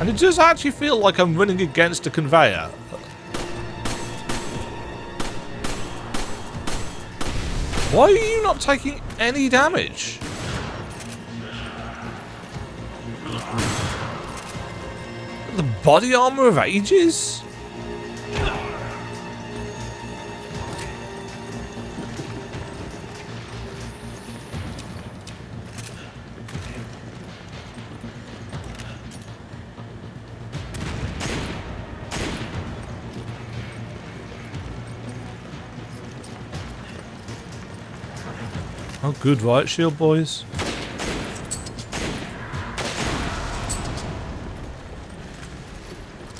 And it does actually feel like I'm running against a conveyor. Why are you not taking any damage? The body armor of ages? Oh, good riot shield, boys.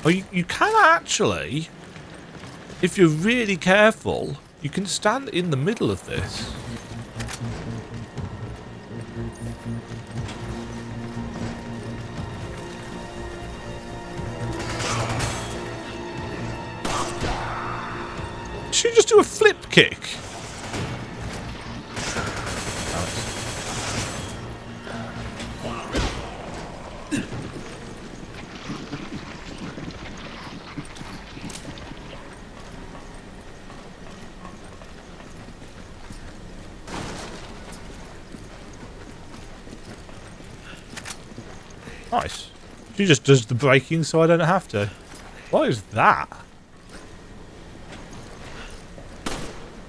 Oh, you can actually, if you're really careful, you can stand in the middle of this. Should you just do a flip kick? Nice. She just does the braking so I don't have to. What is that?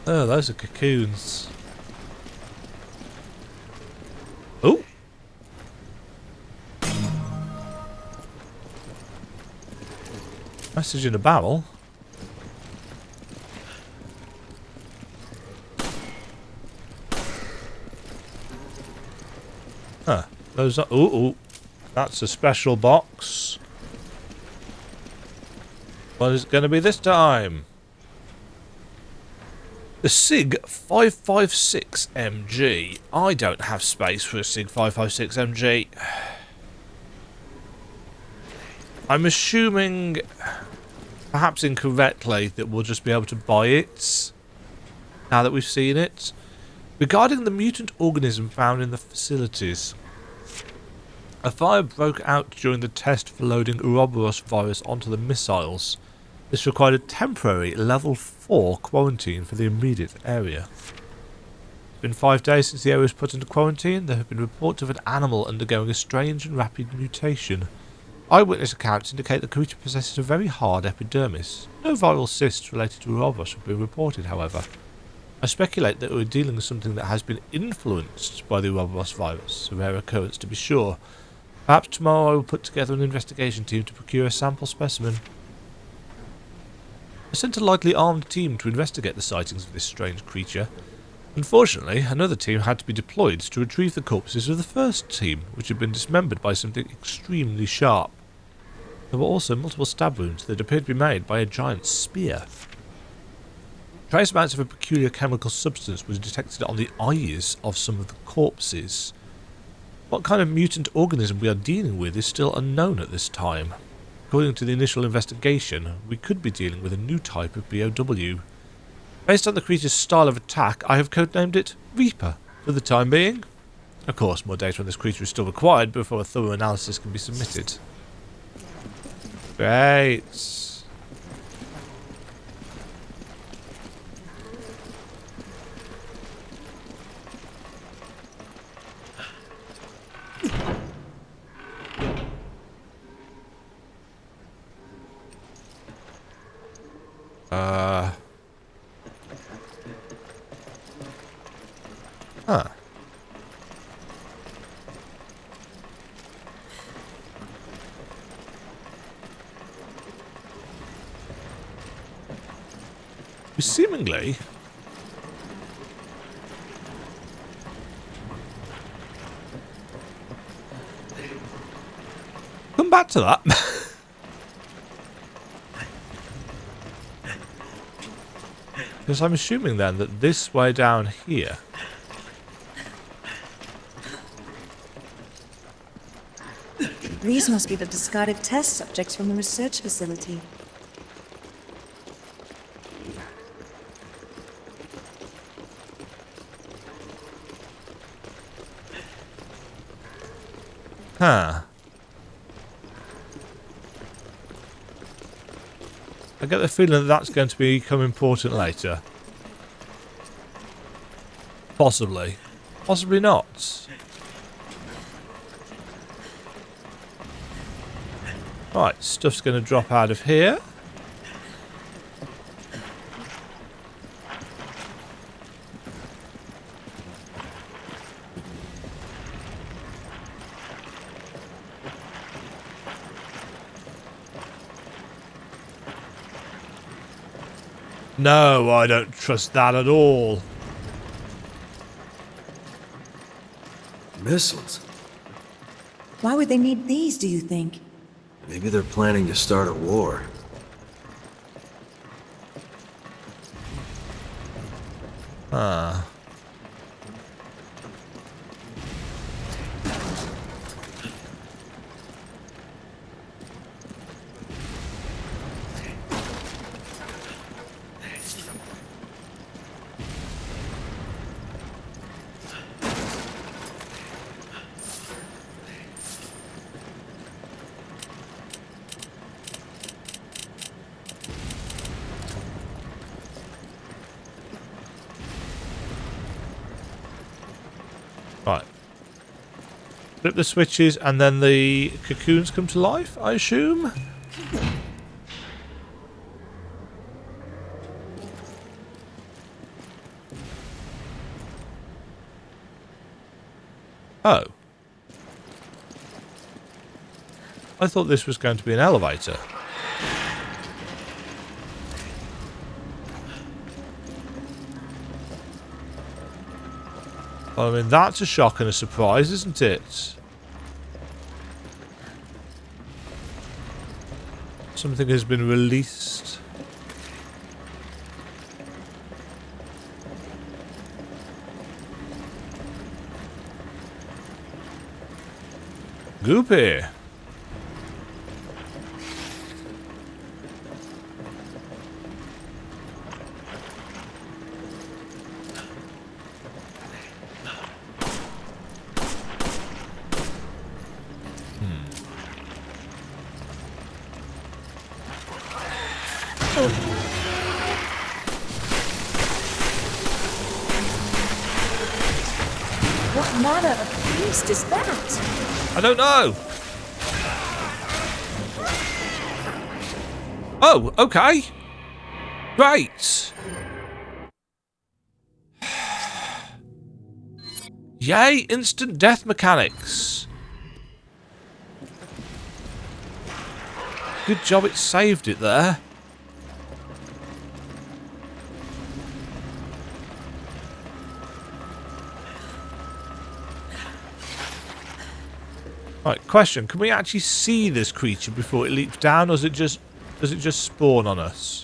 Oh, those are cocoons. Oh. Message in a barrel. Huh. Those are... Ooh. That's a special box. What is it going to be this time? The SIG 556 MG. I don't have space for a SIG 556 MG. I'm assuming, perhaps incorrectly, that we'll just be able to buy it now that we've seen it. Regarding the mutant organism found in the facilities, a fire broke out during the test for loading Ouroboros virus onto the missiles. This required a temporary level 4 quarantine for the immediate area. It's been 5 days since the area was put into quarantine. There have been reports of an animal undergoing a strange and rapid mutation. Eyewitness accounts indicate the creature possesses a very hard epidermis. No viral cysts related to Ouroboros have been reported, however. I speculate that we're dealing with something that has been influenced by the Ouroboros virus, a rare occurrence to be sure. Perhaps tomorrow I will put together an investigation team to procure a sample specimen. I sent a lightly armed team to investigate the sightings of this strange creature. Unfortunately, another team had to be deployed to retrieve the corpses of the first team, which had been dismembered by something extremely sharp. There were also multiple stab wounds that appeared to be made by a giant spear. Trace amounts of a peculiar chemical substance was detected on the eyes of some of the corpses. What kind of mutant organism we are dealing with is still unknown at this time. According to the initial investigation, we could be dealing with a new type of BOW. Based on the creature's style of attack, I have codenamed it Reaper for the time being. Of course, more data on this creature is still required before a thorough analysis can be submitted. Great. Huh. Seemingly... Come back to that. Because I'm assuming then that this way down here... These must be the discarded test subjects from the research facility. Huh. I get the feeling that that's going to become important later. Possibly. Possibly not. Right, stuff's going to drop out of here. No, I don't trust that at all. Missiles? Why would they need these, do you think? Maybe they're planning to start a war. Ah. Right. Flip the switches and then the cocoons come to life, I assume? Oh. I thought this was going to be an elevator. I mean, that's a shock and a surprise, isn't it? Something has been released. Goopy. What manner of beast is that? I don't know. Oh, okay. Great. Yay, instant death mechanics. Good job it saved it there. Right, question. Can we actually see this creature before it leaps down, or does it just spawn on us?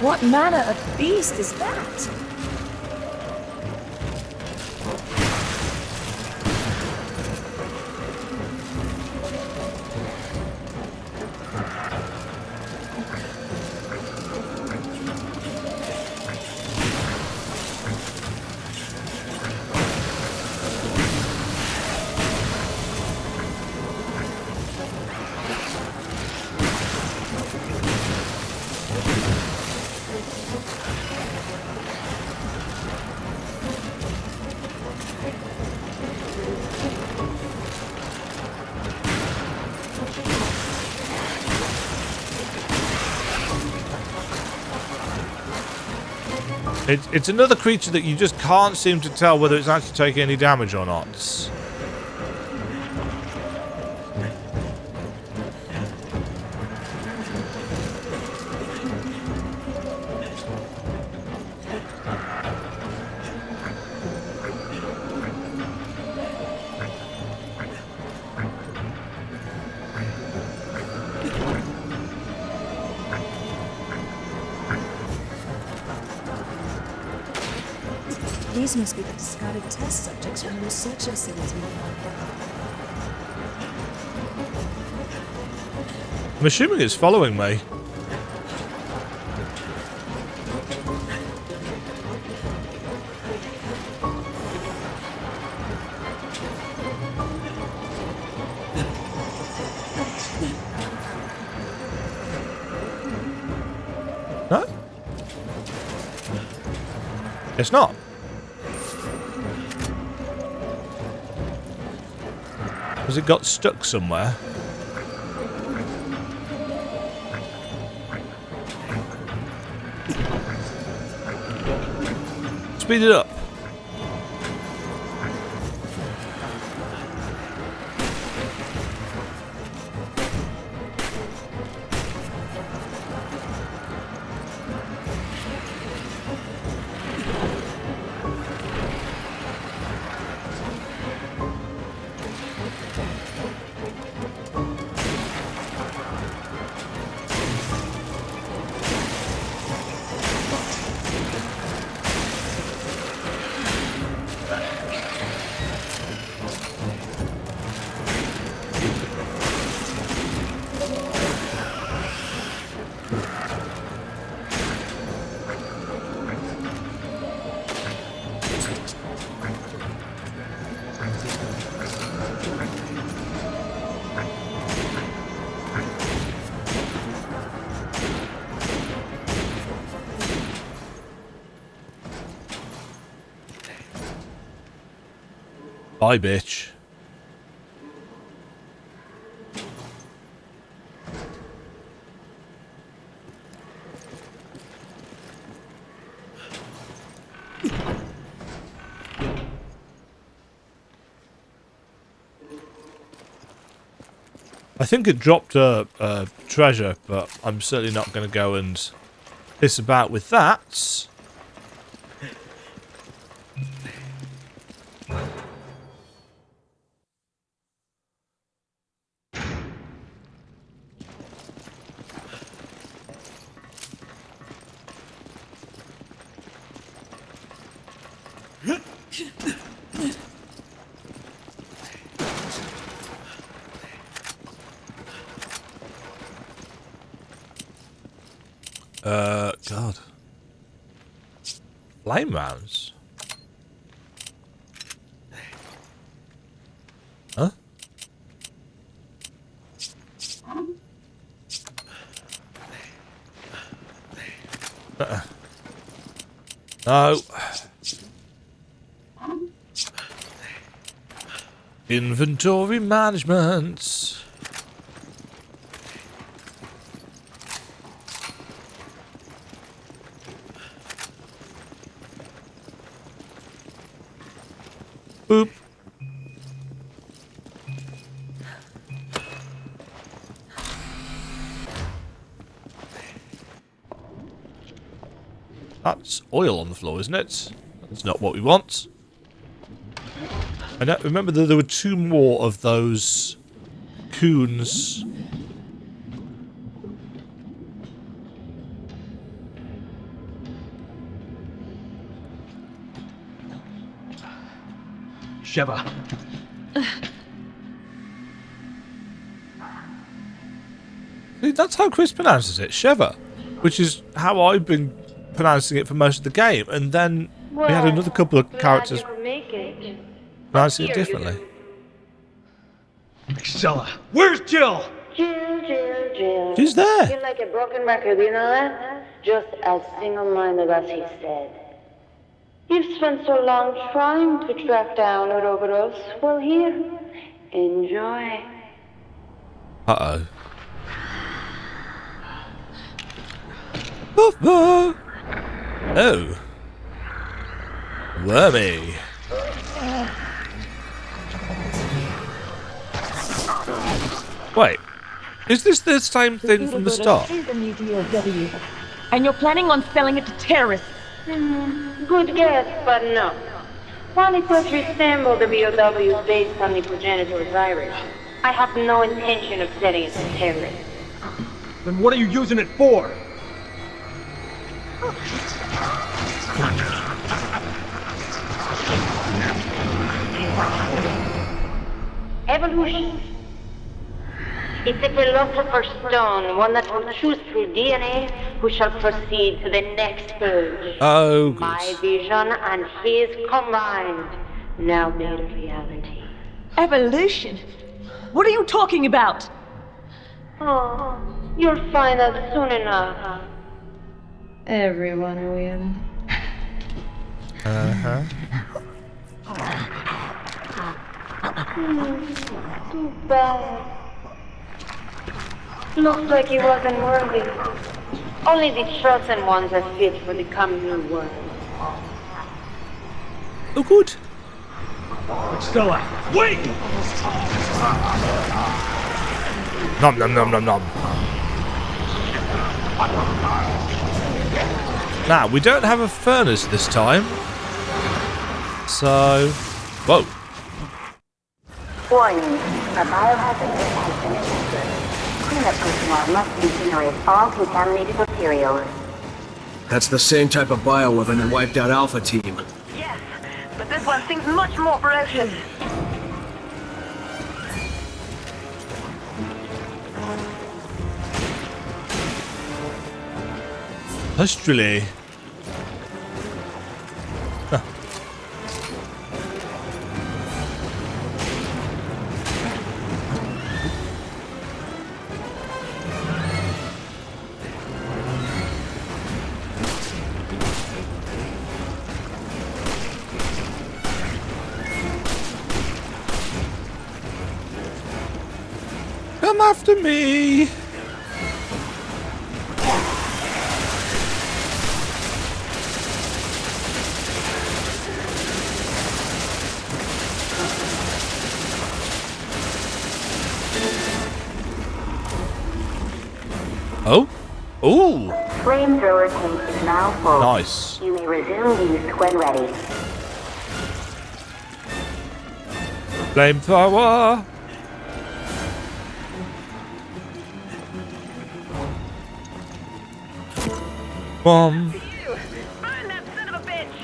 What manner of beast is that? It's another creature that you just can't seem to tell whether it's actually taking any damage or not. These must be the discarded test subjects from the research facility. I'm assuming it's following me. No? It's not. Has it got stuck somewhere? Speed it up. Bye, bitch. I think it dropped a treasure, but I'm certainly not going to go and piss about with that. God. Flame rounds? Huh? No. Inventory management. Boop. That's oil on the floor, isn't it? That's not what we want. I don't remember that there were 2 more of those coons. Sheva. See, that's how Chris pronounces it, Sheva, which is how I've been pronouncing it for most of the game, and then we had another couple of characters pronouncing it differently. Excella. Where's Jill? Jill. She's there. You're like a broken record, you know that? Just as single-minded as he said. You've spent so long trying to track down Ouroboros. Well, here, enjoy. Uh-oh. Oh. Wormy. Wait. Is this the same thing from the start? And you're planning on selling it to terrorists? Good guess, but no. While it does resemble the BOW based on the progenitor's Irish, I have no intention of selling it to terrorists. Then what are you using it for? Evolution. It's a philosopher's stone, one that will choose through DNA who shall proceed to the next stage. Oh, good. My vision and his combined, now made a reality. Evolution? What are you talking about? Oh, you'll find out soon enough. Everyone will. Uh-huh. Too bad. Looks like he wasn't worthy. Only the chosen ones are fit for the coming new world. Oh, good. Stella, wait! Nom nom nom nom nom. Now, we don't have a furnace this time. So... Whoa. Warning, a biohazard risk has been detected. Cleanup personnel must incinerate all contaminated materials. That's the same type of bioweapon that wiped out Alpha Team. Yes, but this one seems much more ferocious. Australia. Huh. Come after me. Oh? Ooh! Flamethrower tank is now full. Nice. You may resume use when ready. Flamethrower! Bomb. Burn that son of a bitch!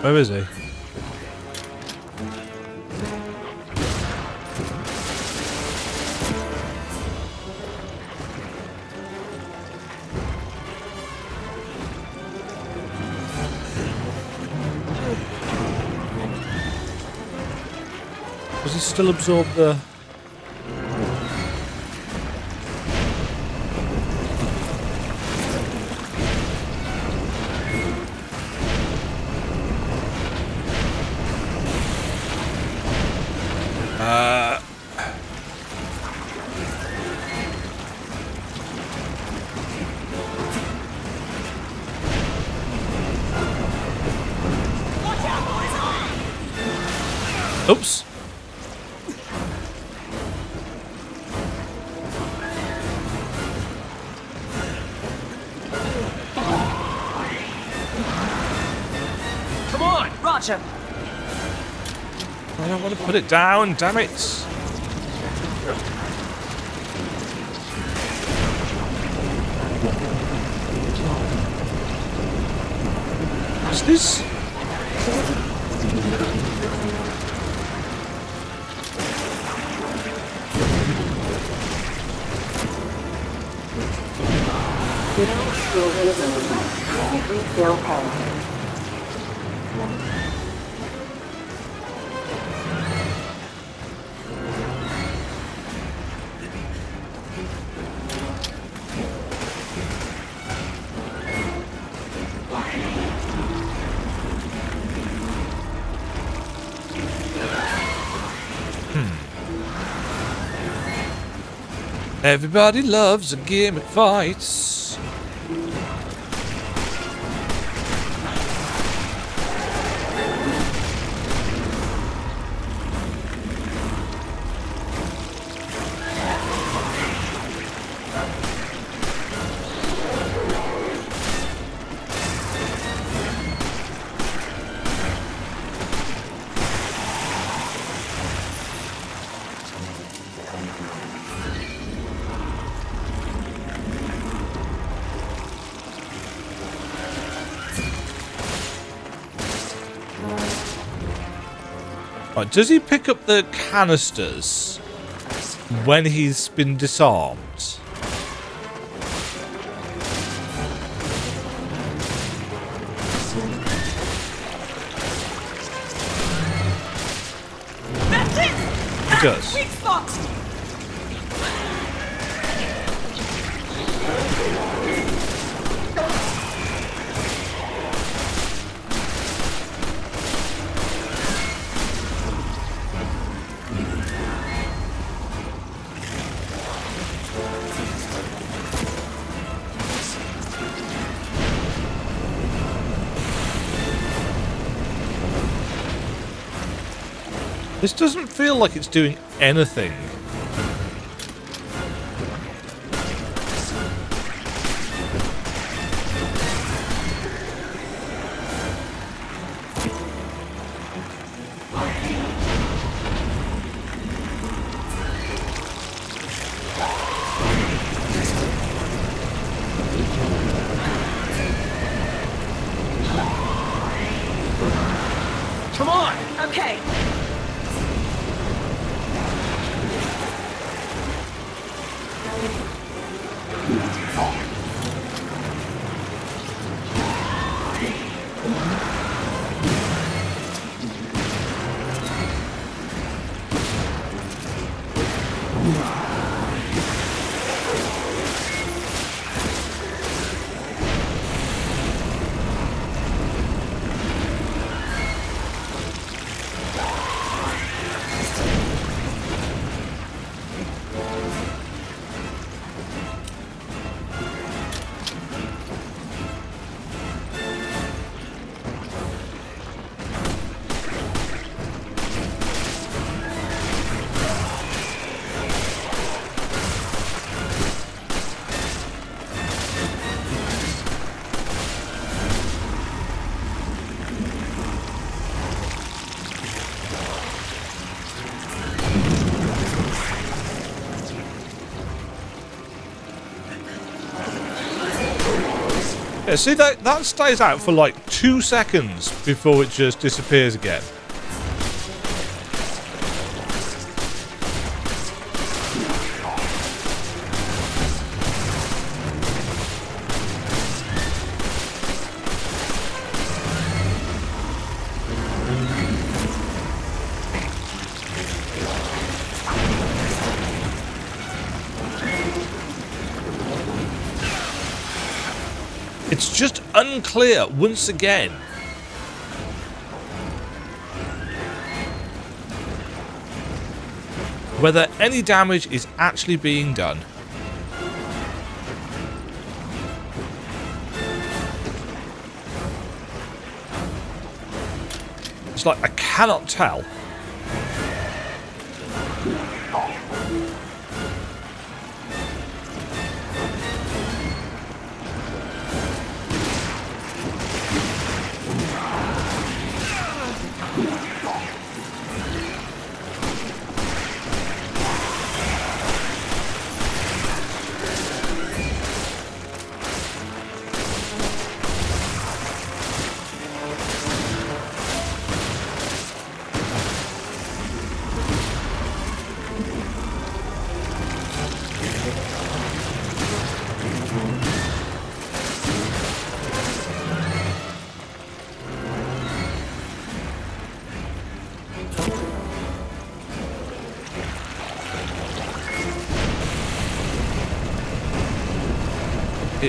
Where is he? Does he still absorb the... Oops. Come on! Roger. I don't want to put it down, damn it. What's this? Refill tank. Everybody loves a gimmick fight. Right, does he pick up the canisters when he's been disarmed? That's it! He does. Weak spot! This doesn't feel like it's doing anything. Come on! Okay. Yeah, see, that stays out for like 2 seconds before it just disappears again. It's just unclear once again whether any damage is actually being done. It's like I cannot tell.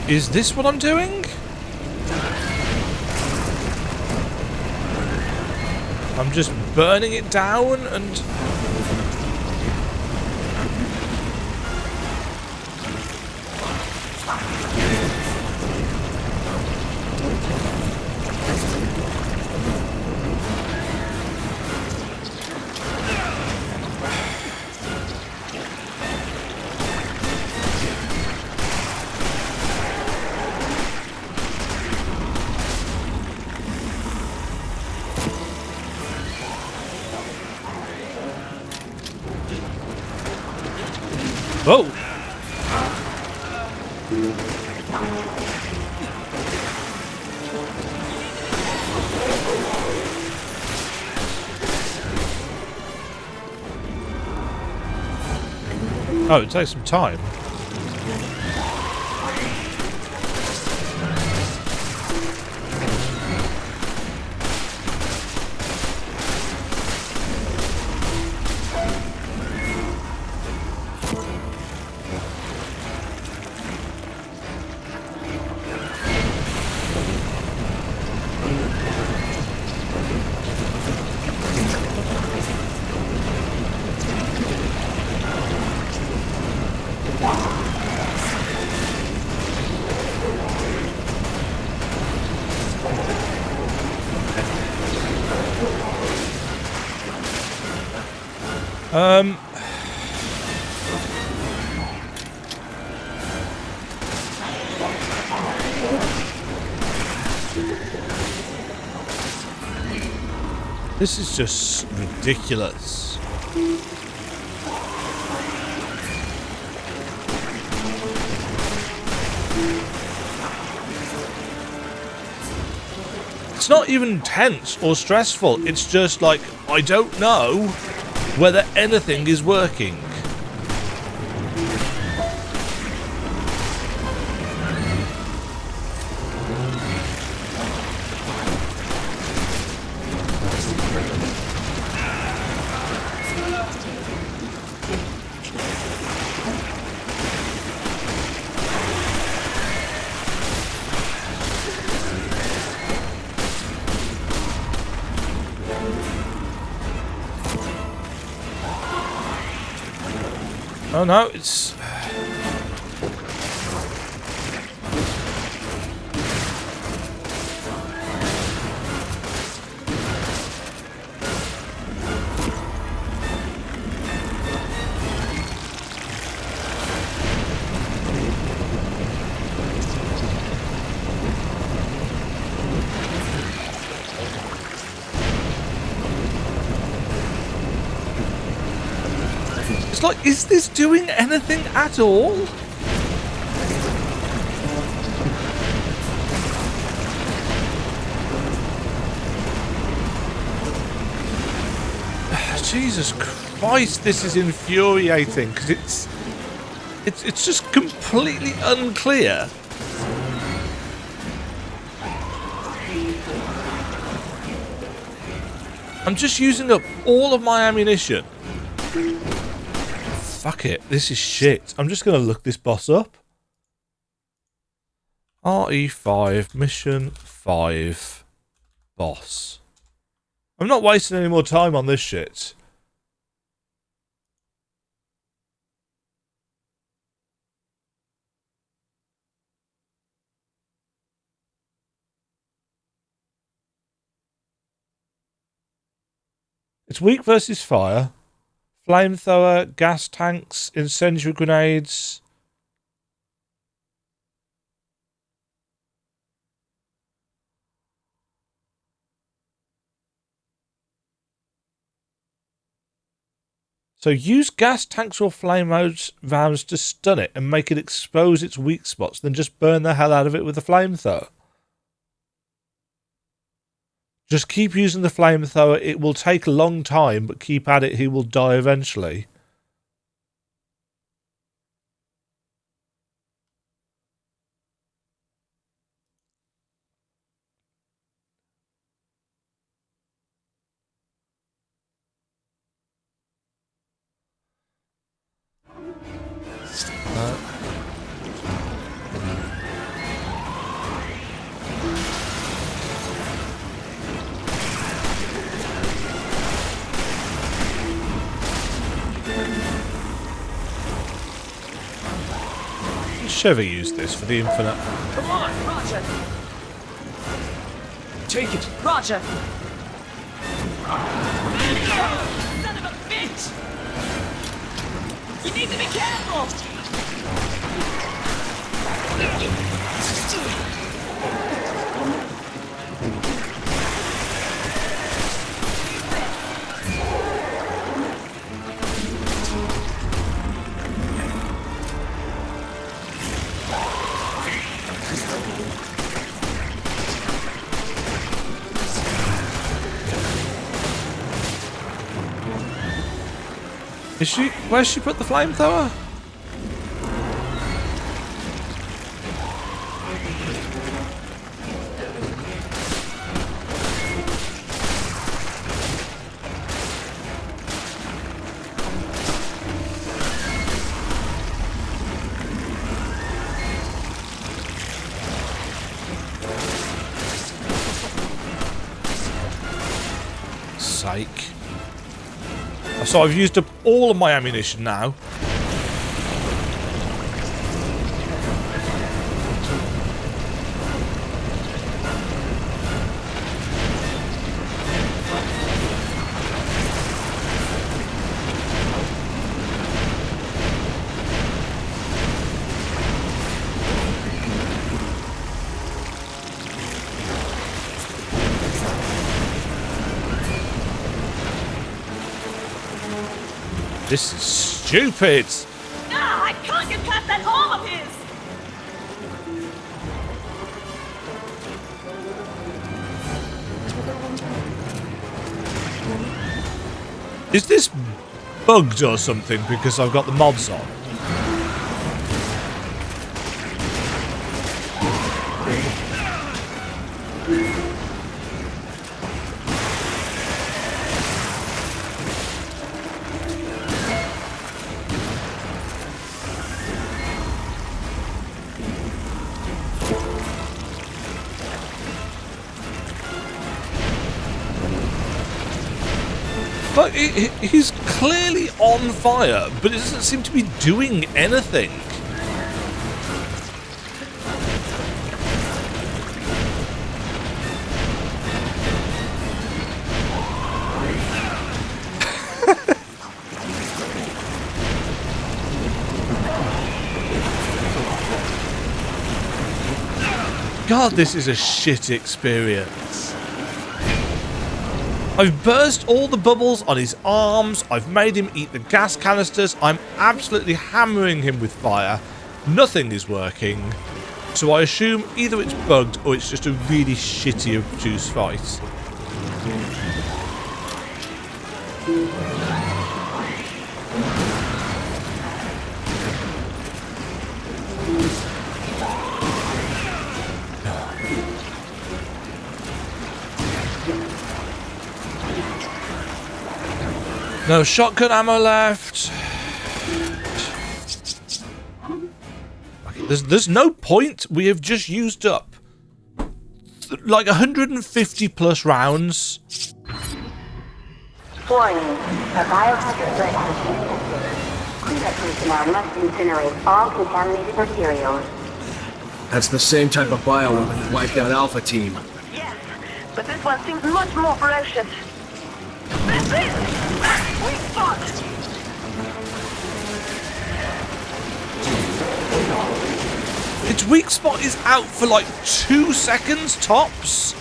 Is this what I'm doing? I'm just burning it down and... Whoa! Oh, it takes some time. This is just ridiculous. It's not even tense or stressful. It's just like, I don't know whether anything is working. Oh no, it's... It's like, is this doing anything at all? Jesus Christ, this is infuriating because it's just completely unclear. I'm just using up all of my ammunition. Fuck it, this is shit. I'm just going to look this boss up. RE5, Mission 5, Boss. I'm not wasting any more time on this shit. It's weak versus fire. Flamethrower, gas tanks, incendiary grenades. So use gas tanks or flame rounds to stun it and make it expose its weak spots, then just burn the hell out of it with a flamethrower. Just keep using the flamethrower. It will take a long time, but keep at it. He will die eventually. Chevy used this for the infinite. Come on, Roger. Take it. Roger. Son of a bitch! You need to be careful! Is she? Where's she put the flamethrower? Psych. So I've used up all of my ammunition now. This is stupid! Ah, I can't get past that arm of his! Is this bugged or something because I've got the mods on? But he's clearly on fire, but it doesn't seem to be doing anything. God, this is a shit experience. I've burst all the bubbles on his arms, I've made him eat the gas canisters, I'm absolutely hammering him with fire. Nothing is working. So I assume either it's bugged or it's just a really shitty obtuse fight. No shotgun ammo left. Okay, there's no point. We have just used up like 150 plus rounds. Warning, a biohazard threat has been detected. Cleanup personnel must incinerate all contaminated materials. That's the same type of bioweapon that wiped out Alpha Team. Yes, but this one seems much more ferocious. This is weak spot! Its weak spot is out for like 2 seconds tops.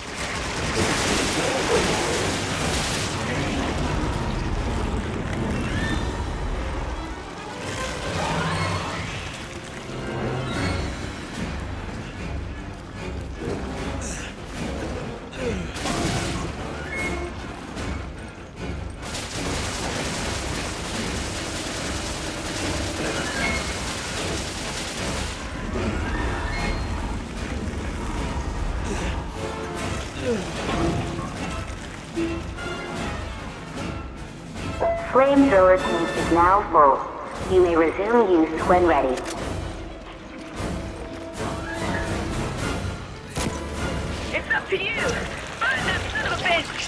Flamethrower tank is now full. You may resume use when ready. It's up to you! Burn that son of a bitch!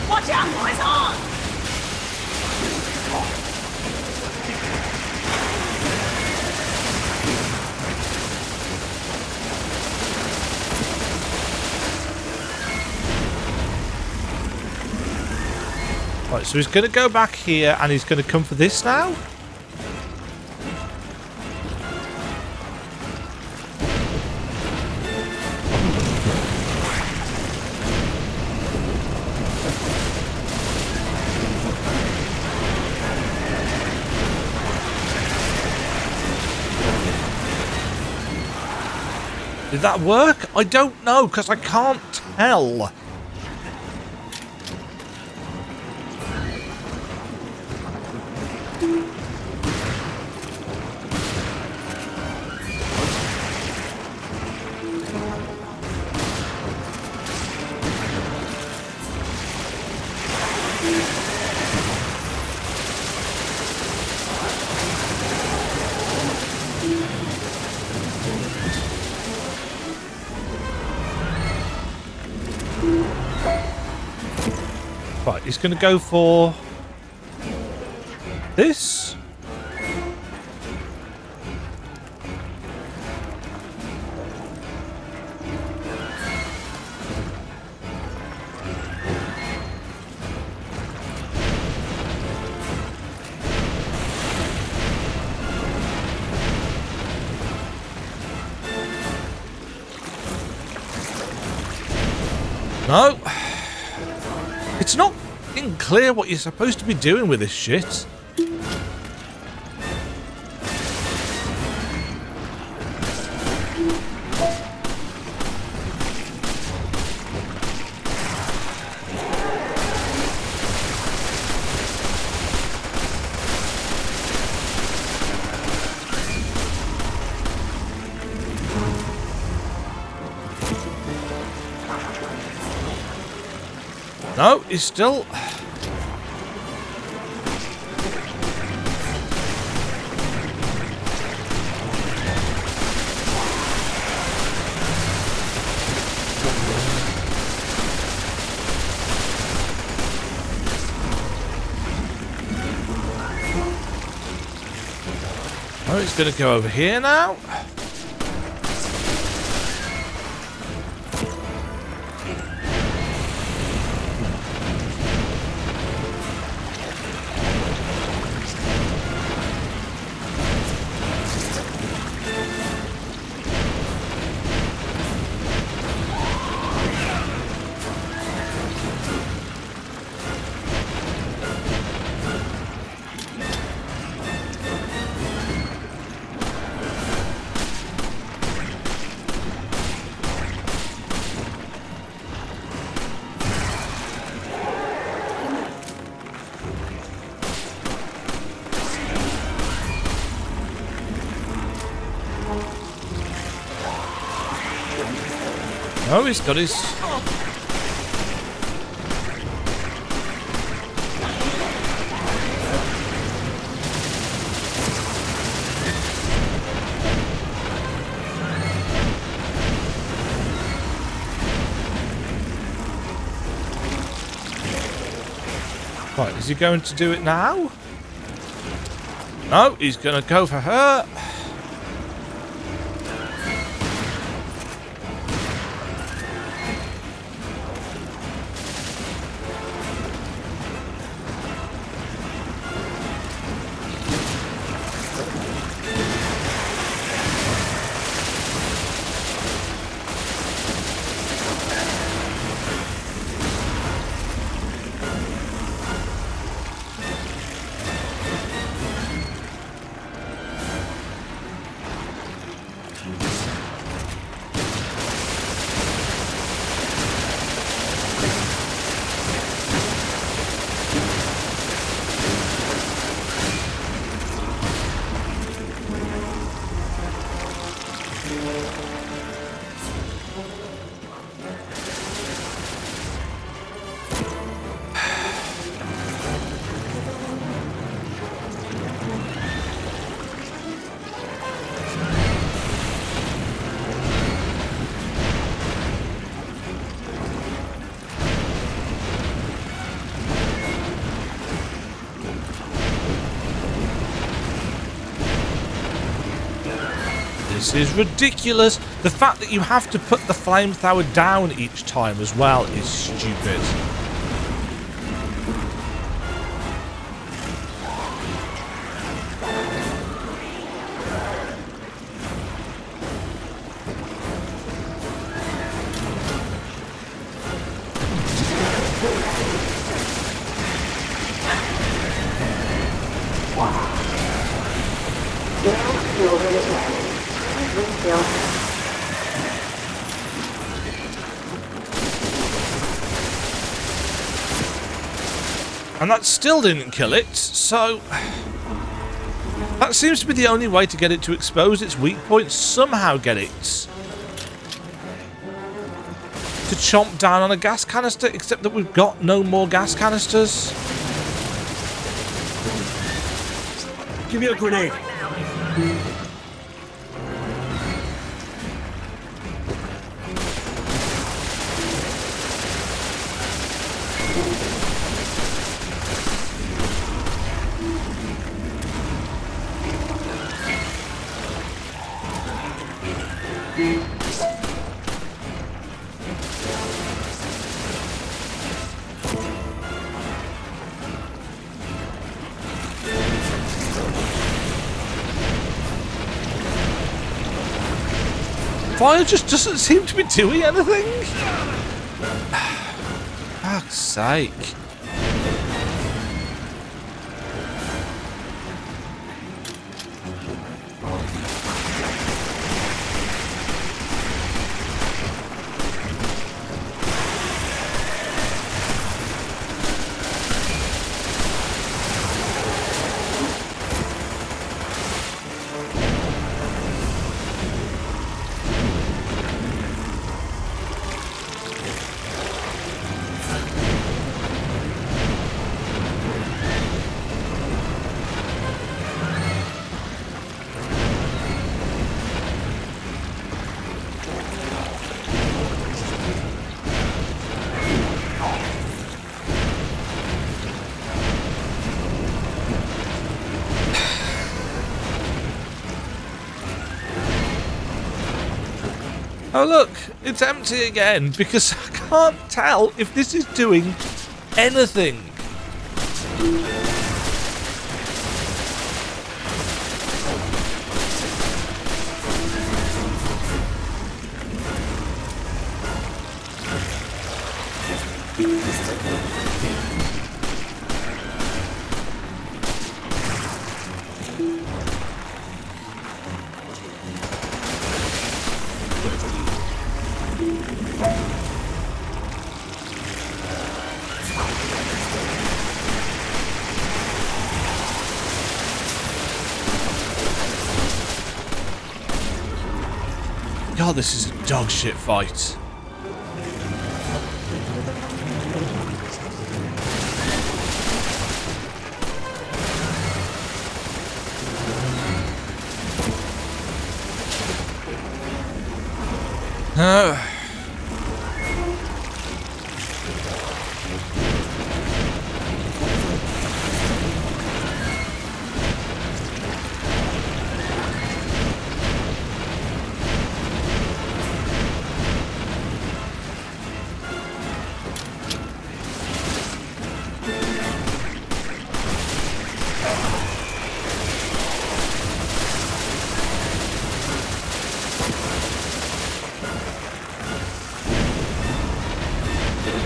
Watch out, boys! On! Right, so he's going to go back here and he's going to come for this now? Did that work? I don't know, because I can't tell. Right, he's going to go for this. No. It's not clear what you're supposed to be doing with this shit. No, he's still... Oh, he's going to go over here now. Oh, he's got his... Right, is he going to do it now? No, he's going to go for her. This is ridiculous. The fact that you have to put the flamethrower down each time as well is stupid. And that still didn't kill it, so... That seems to be the only way to get it to expose its weak points. Somehow get it to chomp down on a gas canister, except that we've got no more gas canisters. Give me a grenade. Fire just doesn't seem to be doing anything. Fuck's sake. Oh look, it's empty again, because I can't tell if this is doing anything. God, this is a dog shit fight.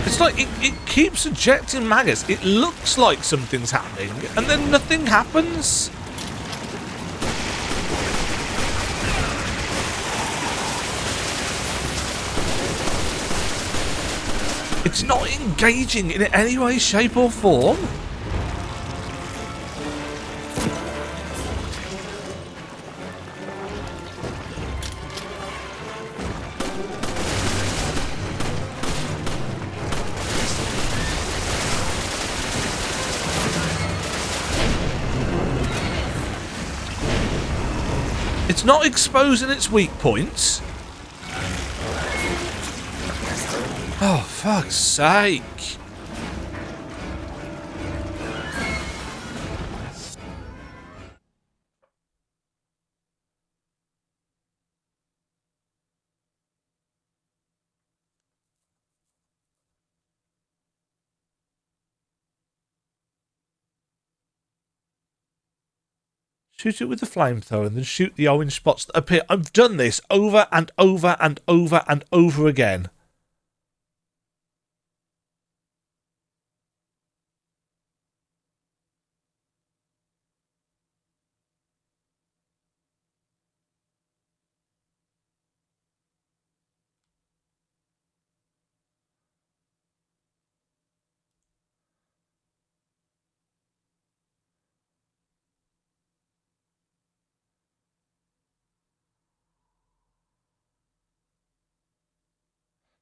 It's like it keeps ejecting maggots. It looks like something's happening, and then nothing happens. It's not engaging in any way, shape, or form. It's not exposing its weak points. Oh, fuck's sake. Shoot it with the flamethrower and then shoot the orange spots that appear. I've done this over and over and over and over again.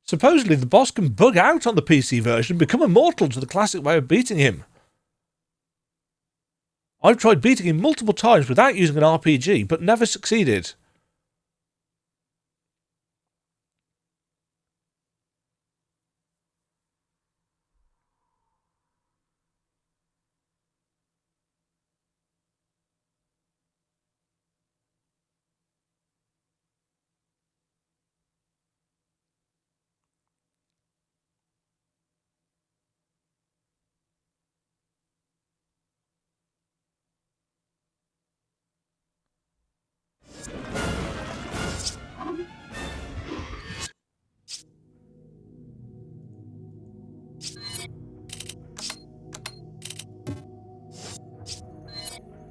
Supposedly, the boss can bug out on the PC version and become immortal to the classic way of beating him. I've tried beating him multiple times without using an RPG, but never succeeded.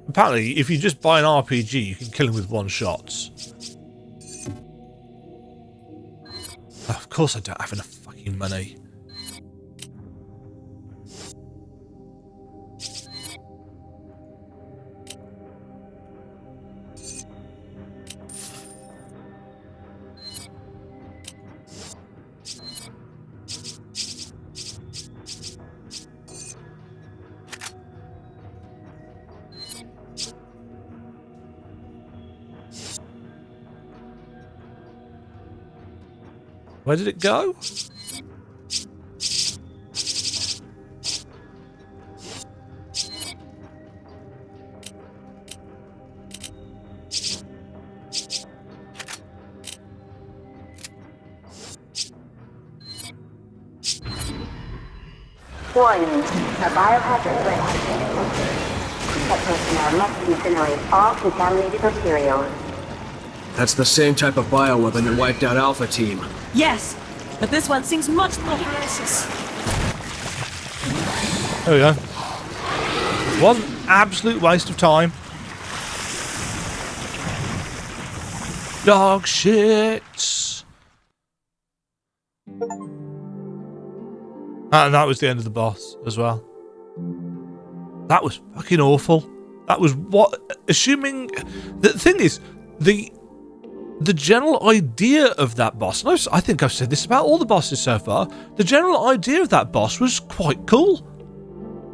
Apparently, if you just buy an RPG, you can kill him with one shot. Of course I don't have enough fucking money. Where did it go? Warning, a biohazard threat has been detected. That personnel must incinerate all contaminated materials. That's the same type of bioweapon that wiped out Alpha Team. Yes, but this one seems much more precious. There we go. Was an absolute waste of time. Dog shit. And that was the end of the boss as well. That was fucking awful. That was what... Assuming... The thing is, the general idea of that boss, and I think I've said this about all the bosses so far, the general idea of that boss was quite cool.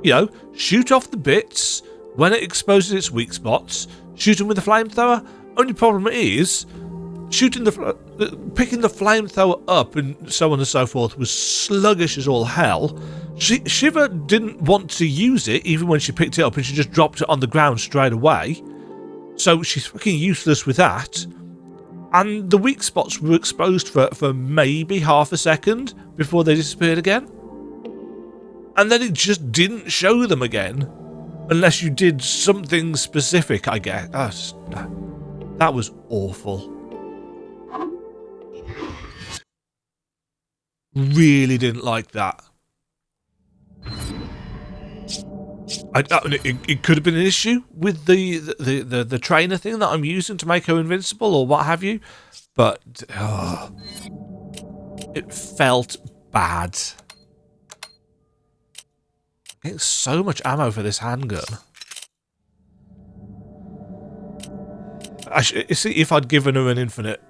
You know, shoot off the bits when it exposes its weak spots, shoot them with a flamethrower. Only problem is, shooting the picking the flamethrower up and so on and so forth was sluggish as all hell. Shiva didn't want to use it even when she picked it up, and she just dropped it on the ground straight away. So she's fucking useless with that. And the weak spots were exposed for maybe half a second before they disappeared again. And then it just didn't show them again. Unless you did something specific, I guess. That was awful. Really didn't like that. It could have been an issue with the trainer thing that I'm using to make her invincible or what have you, but it felt bad. Getting so much ammo for this handgun. See, if I'd given her an infinite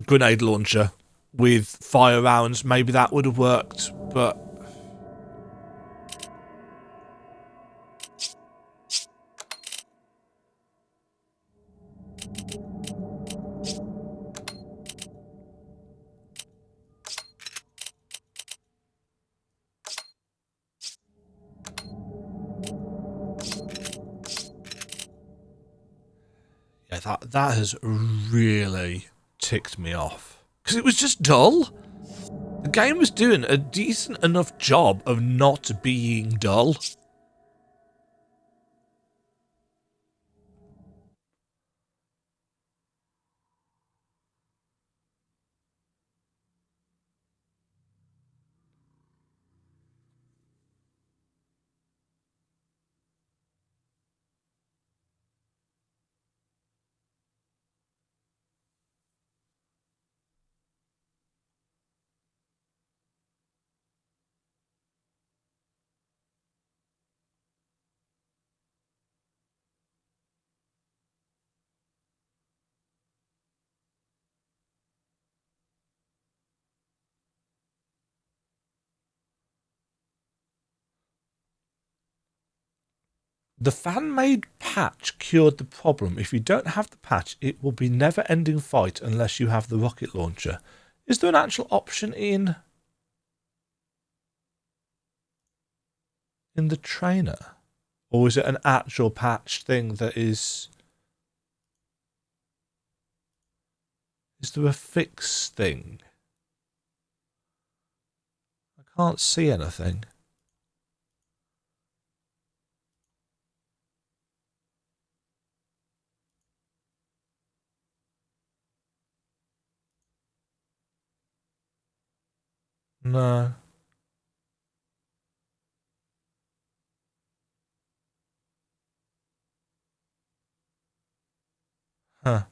grenade launcher with fire rounds, maybe that would have worked, but yeah, that has really ticked me off. Because it was just dull. The game was doing a decent enough job of not being dull. The fan-made patch cured the problem. If you don't have the patch, it will be never-ending fight unless you have the rocket launcher. Is there an actual option in the trainer? Or is it an actual patch thing that is... Is there a fix thing? I can't see anything. No. Huh.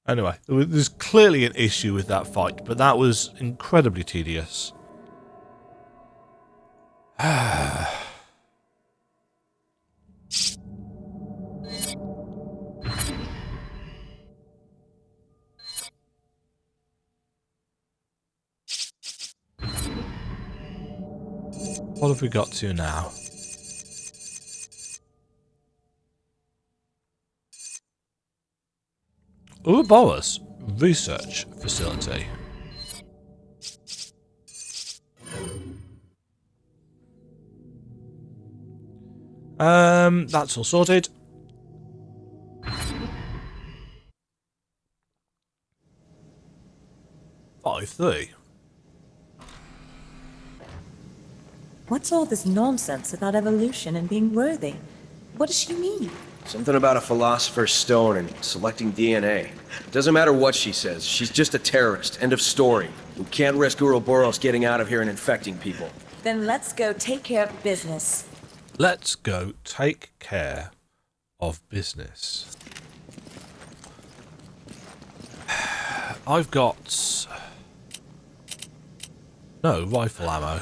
Anyway, there's clearly an issue with that fight, but that was incredibly tedious. What have we got to now? Ouroboros Research Facility. That's all sorted. Five, three. What's all this nonsense about evolution and being worthy? What does she mean? Something about a philosopher's stone and selecting DNA. It doesn't matter what she says. She's just a terrorist. End of story. We can't risk Ouroboros getting out of here and infecting people. Then let's go take care of business. Let's go take care of business. I've got no rifle ammo.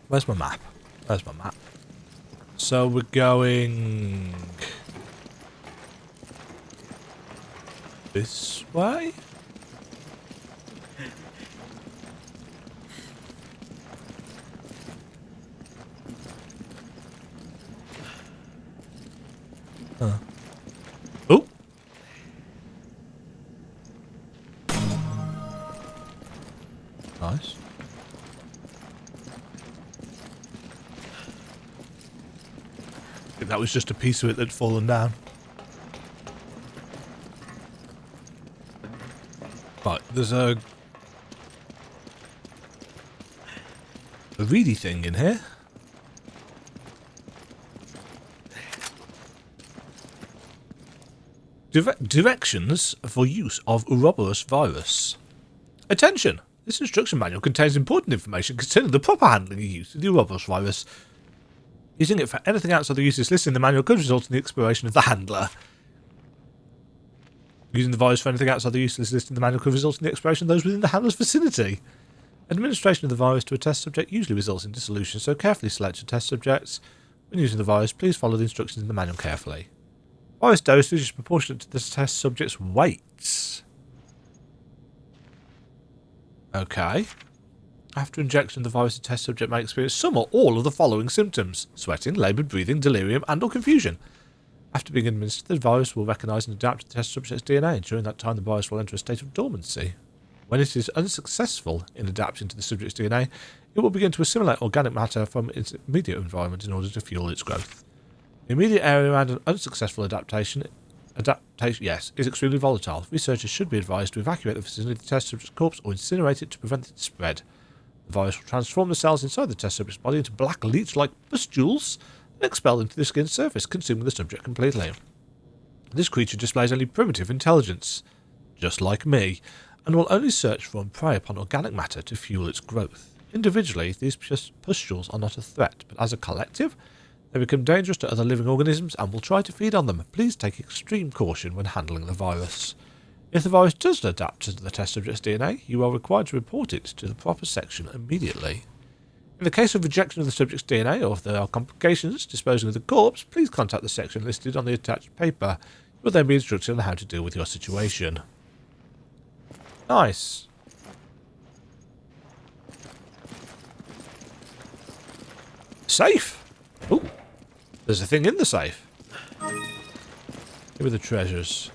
Where's my map? Where's my map? So we're going this way? Huh. Oh! Nice. I think that was just a piece of it that'd fallen down. Right, there's a reedy thing in here. Directions for use of Ouroboros virus. Attention! This instruction manual contains important information concerning the proper handling and use of the Ouroboros virus. Using it for anything outside the uses listed in the manual could result in the expiration of the handler. Using the virus for anything outside the uses listed in the manual could result in the expiration of those within the handler's vicinity. Administration of the virus to a test subject usually results in dissolution, so carefully select your test subjects. When using the virus, please follow the instructions in the manual carefully. Virus dosage is proportionate to the test subject's weight. Okay. After injection, the virus, the test subject may experience some or all of the following symptoms: sweating, laboured breathing, delirium, and/or confusion. After being administered, the virus will recognise and adapt to the test subject's DNA. During that time, the virus will enter a state of dormancy. When it is unsuccessful in adapting to the subject's DNA, it will begin to assimilate organic matter from its immediate environment in order to fuel its growth. The immediate area around an unsuccessful adaptation is extremely volatile. Researchers should be advised to evacuate the vicinity of the test subject's corpse or incinerate it to prevent its spread. The virus will transform the cells inside the test subject's body into black leech-like pustules and expel them to the skin's surface, consuming the subject completely. This creature displays only primitive intelligence, just like me, and will only search for and prey upon organic matter to fuel its growth. Individually, these pustules are not a threat, but as a collective, they become dangerous to other living organisms and will try to feed on them. Please take extreme caution when handling the virus. If the virus does adapt to the test subject's DNA, you are required to report it to the proper section immediately. In the case of rejection of the subject's DNA, or if there are complications disposing of the corpse, please contact the section listed on the attached paper. You will then be instructed on how to deal with your situation. Nice. Safe! Oh, there's a thing in the safe. Here are the treasures.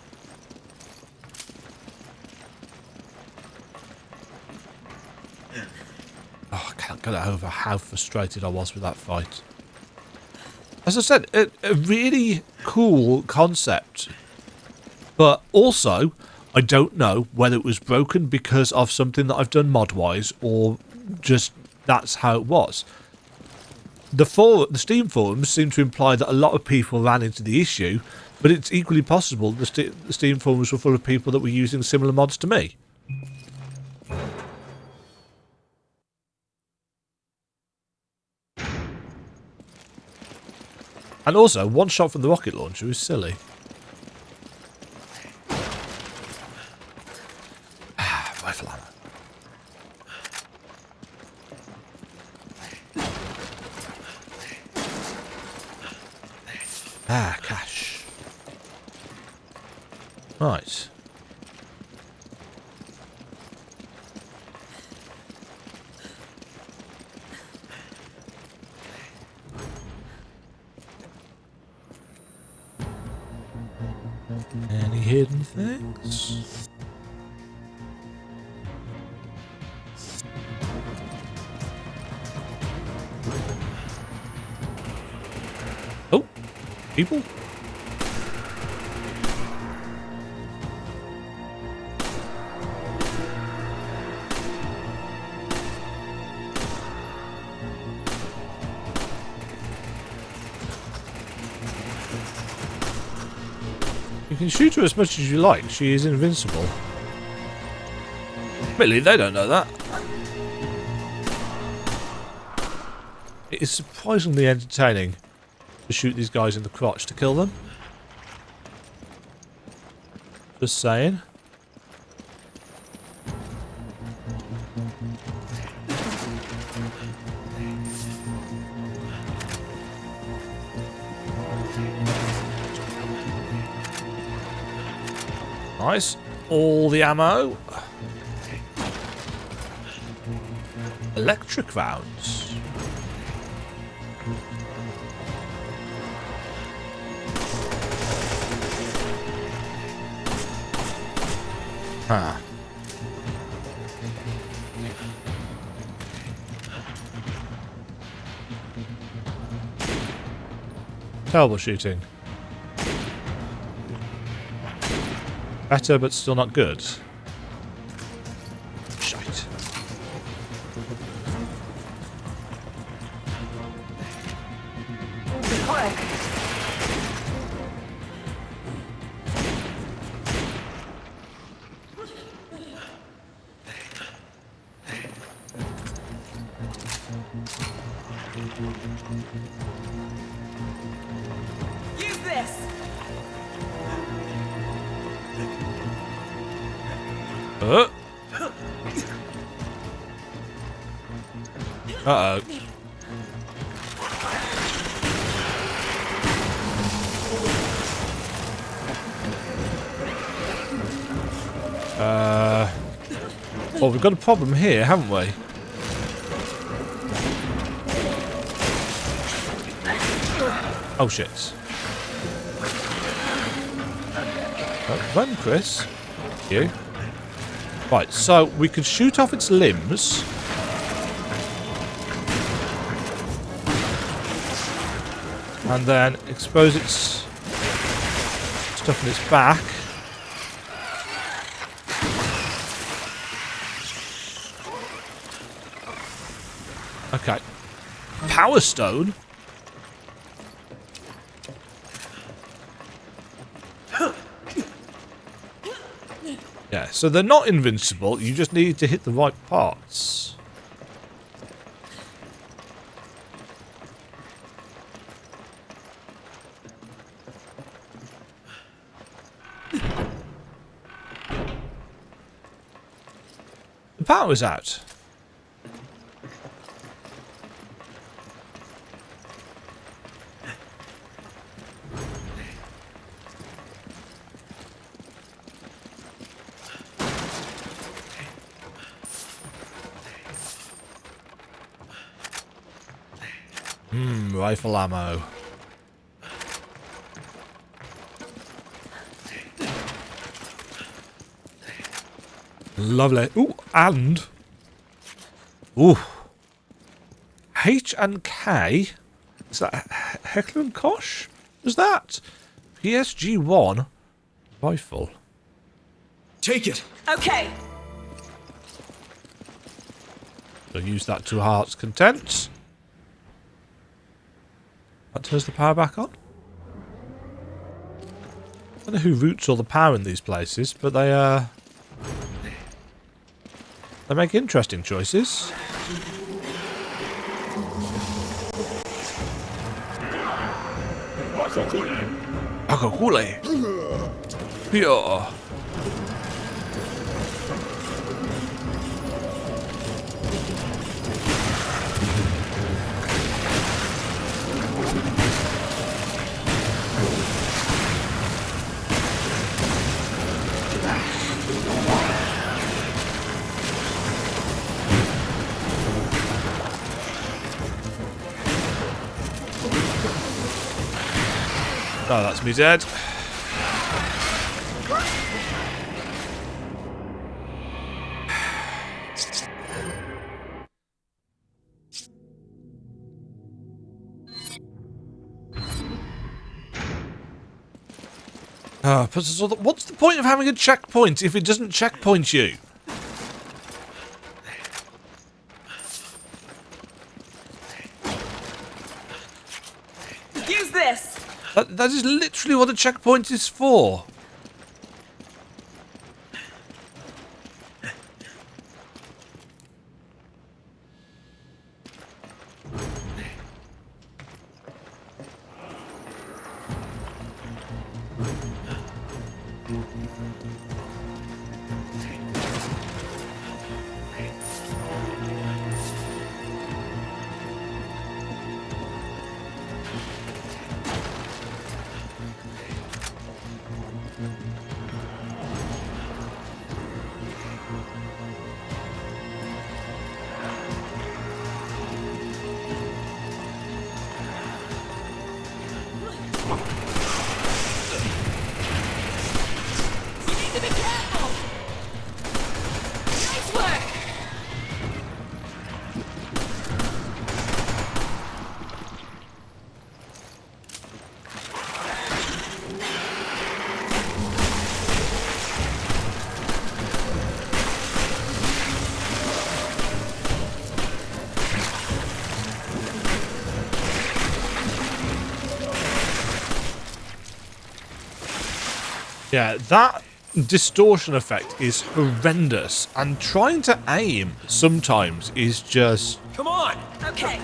Oh, I can't get over how frustrated I was with that fight. As I said, a really cool concept. But also, I don't know whether it was broken because of something that I've done mod-wise or just that's how it was. The Steam forums seem to imply that a lot of people ran into the issue, but it's equally possible the Steam forums were full of people that were using similar mods to me. And also, one shot from the rocket launcher is silly. Rifle ammo. Cash. Right. Any hidden things? Oh, people? You can shoot her as much as you like, she is invincible. Really, they don't know that. It is surprisingly entertaining to shoot these guys in the crotch to kill them. Just saying. Nice. All the ammo. Electric rounds. Huh. Terrible shooting. Better, but still not good. Shite. Use this! Uh-oh. Well, we've got a problem here, haven't we? Oh, shit. Run, Chris. You. Right, so we could shoot off its limbs. And then expose its stuff in its back. Okay. Power Stone? Yeah, so they're not invincible, you just need to hit the right parts. The power's out. Rifle ammo. Lovely. Ooh, and... Ooh. H and K? Is that Heckler and Koch? Is that? PSG-1 rifle. Take it! Okay. So use that to heart's content. That turns the power back on. I don't know who routes all the power in these places, but they make interesting choices. Coca-Cola. Yeah. Oh, that's me dead. So what's the point of having a checkpoint if it doesn't checkpoint you? Use this! That is literally what a checkpoint is for. Yeah, that distortion effect is horrendous, and trying to aim sometimes is just... Come on! Okay.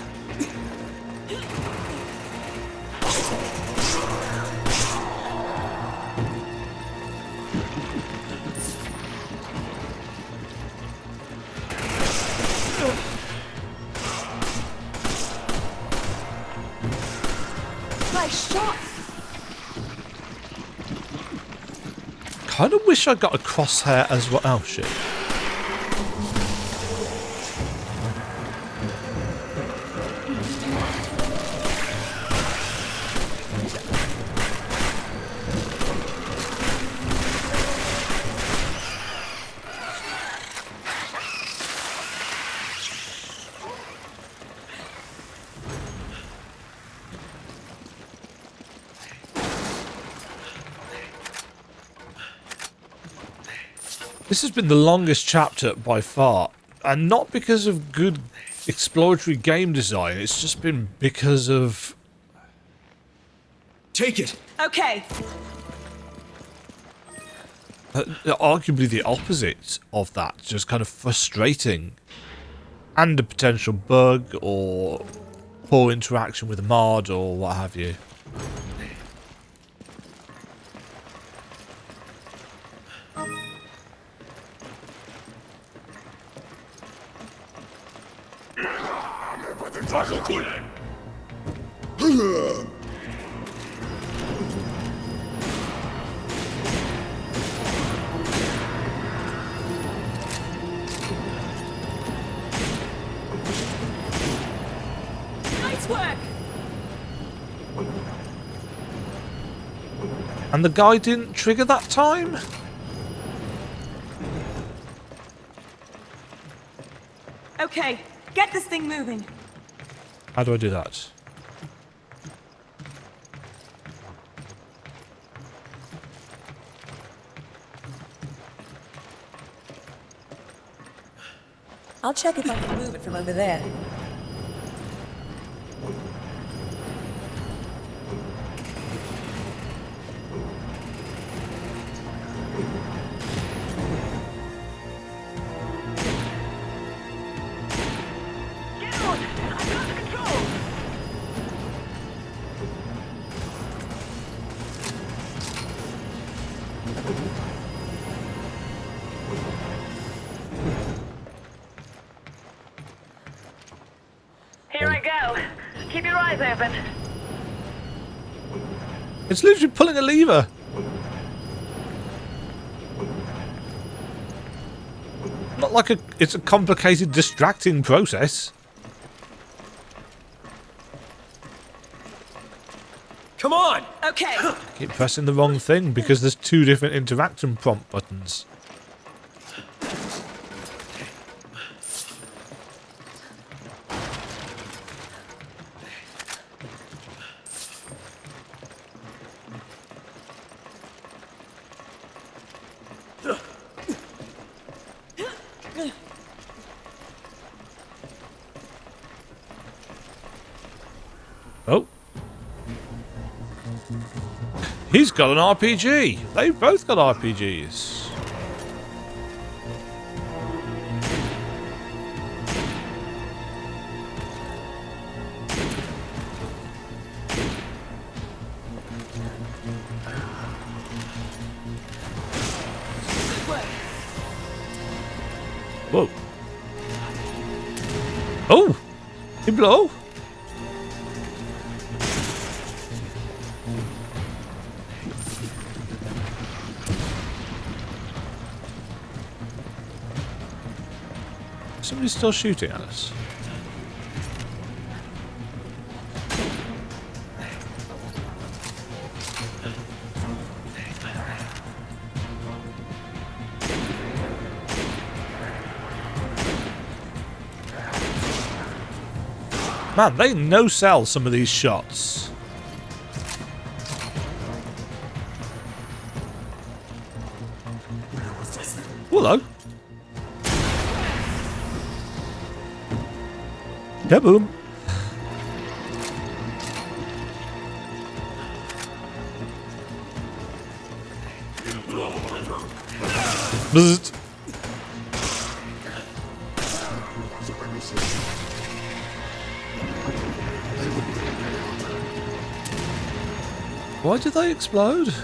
Nice shot. Kind of wish I got a crosshair as well. Oh shit. This has been the longest chapter by far, and not because of good exploratory game design, it's just been because of... Take it! Okay. Arguably the opposite of that, just kind of frustrating, and a potential bug, or poor interaction with a mod, or what have you. Nice work. And the guy didn't trigger that time? Okay, get this thing moving. How do I do that? I'll check if I can move it from over there. Here I go. Keep your eyes open. It's literally pulling a lever. Not like it's a complicated, distracting process. Come on! Okay. Keep pressing the wrong thing because there's two different interaction prompt buttons. Oh. He's got an RPG. They've both got RPGs. Whoa. Oh! He blow? Somebody's still shooting at us. Man, they no-sell some of these shots. Hello. Kaboom. Bzzzt. Why did they explode?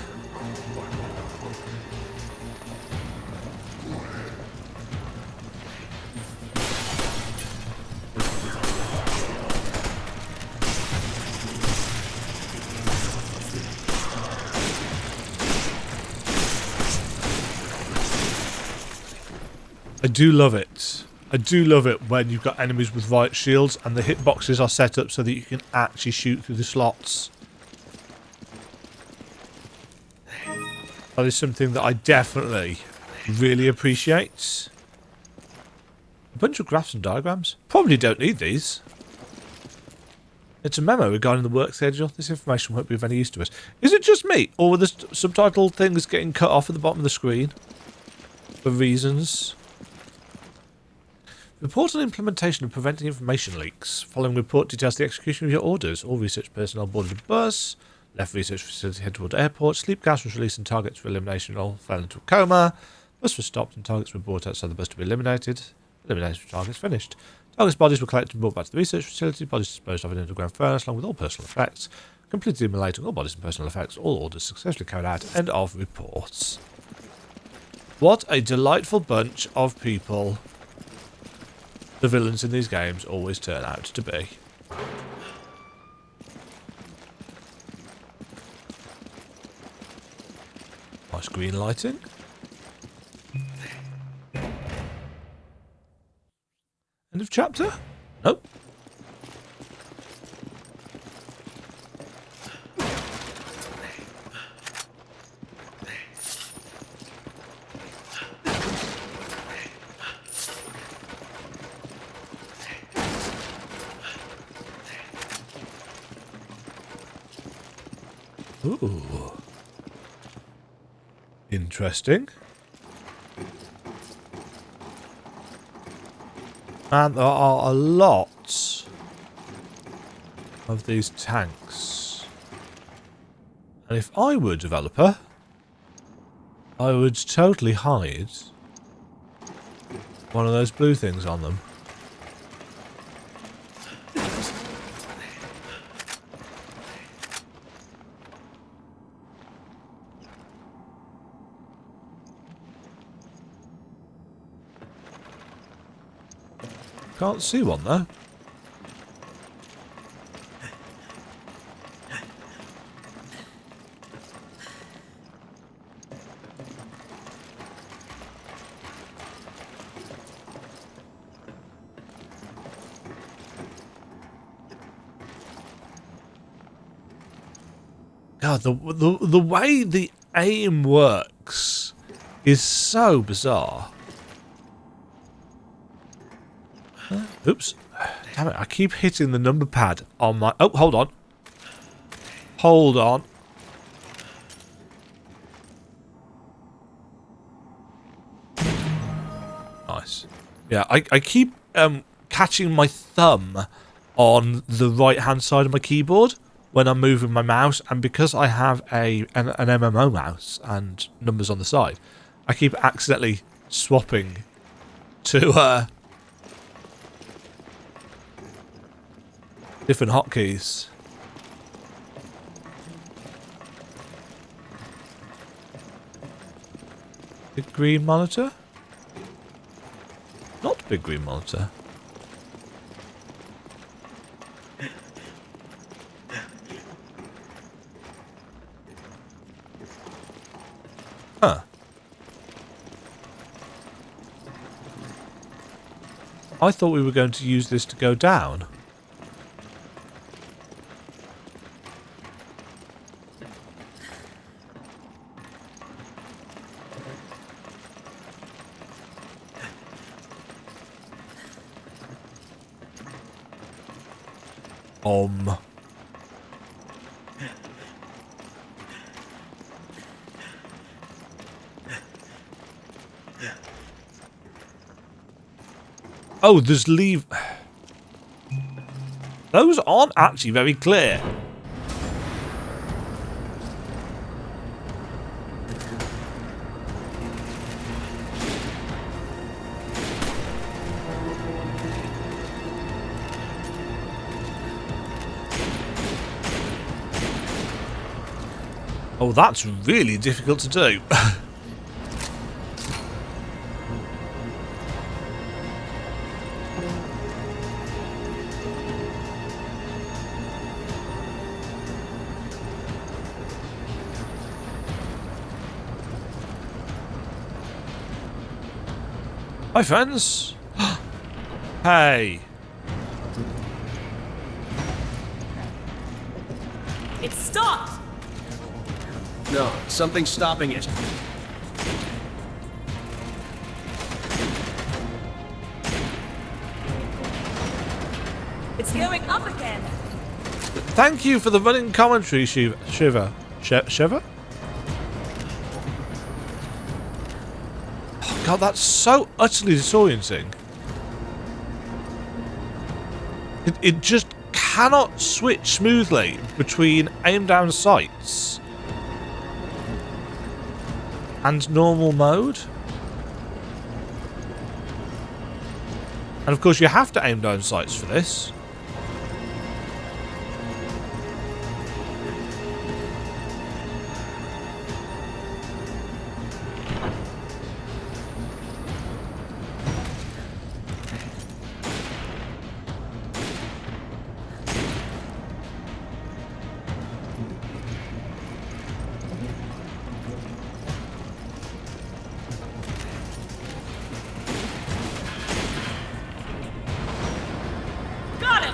I do love it. I do love it when you've got enemies with riot shields and the hitboxes are set up so that you can actually shoot through the slots. That is something that I definitely really appreciate. A bunch of graphs and diagrams. Probably don't need these. It's a memo regarding the work schedule. This information won't be of any use to us. Is it just me? Or were the subtitle things getting cut off at the bottom of the screen? For reasons. Report on implementation of preventing information leaks. Following report details the execution of your orders. All research personnel boarded a bus. Left research facility, head toward airport. Sleep gas was released and targets for elimination all fell into a coma. Bus was stopped and targets were brought outside the bus to be eliminated. Elimination of targets finished. Targets' bodies were collected and brought back to the research facility. Bodies disposed of in an underground furnace along with all personal effects. Completely eliminating all bodies and personal effects. All orders successfully carried out. End of reports. What a delightful bunch of people the villains in these games always turn out to be. Nice green lighting. End of chapter? Nope. Ooh. Interesting. And there are a lot of these tanks. And if I were a developer, I would totally hide one of those blue things on them. Can't see one though. God, the way the aim works is so bizarre. Oops. Damn it, I keep hitting the number pad on my... Oh, hold on. Hold on. Nice. Yeah, I keep catching my thumb on the right-hand side of my keyboard when I'm moving my mouse, and because I have an MMO mouse and numbers on the side, I keep accidentally swapping to... different hotkeys. Big green monitor? Not big green monitor. Huh. I thought we were going to use this to go down. Oh, there's leave. Those aren't actually very clear. Oh, that's really difficult to do. Hi, friends. Hey. It stopped! No, something's stopping it. It's going up again! Thank you for the running commentary, Shiva. Shiva? Oh, God, that's so utterly disorienting. It just cannot switch smoothly between aim down sights and normal mode. And of course you have to aim down sights for this.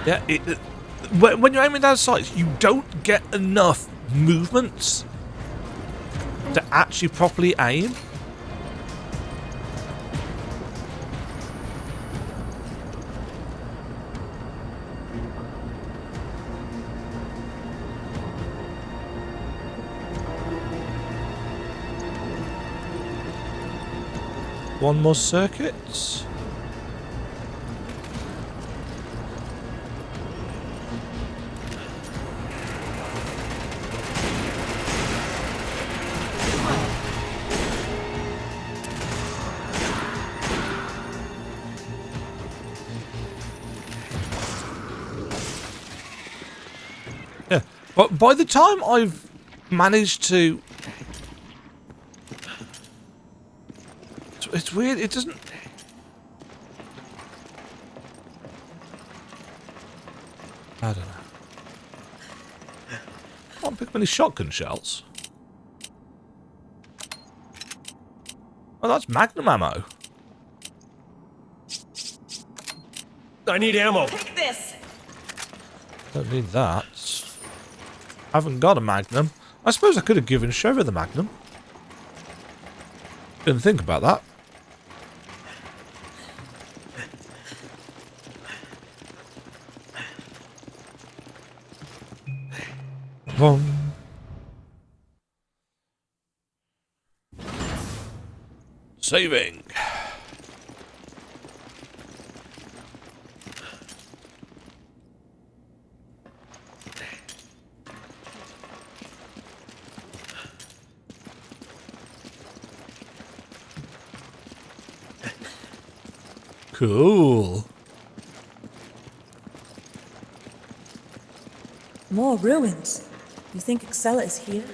Yeah, when you're aiming down sights, you don't get enough movements to actually properly aim. One more circuit. Yeah, but by the time I've managed to... It's weird, it doesn't... I don't know. I can't pick many shotgun shells. Oh, that's magnum ammo. I need ammo. Take this! Don't need that. I haven't got a magnum. I suppose I could have given Shiva the magnum. Didn't think about that. Boom. Saving. Cool. More ruins. You think Excella is here?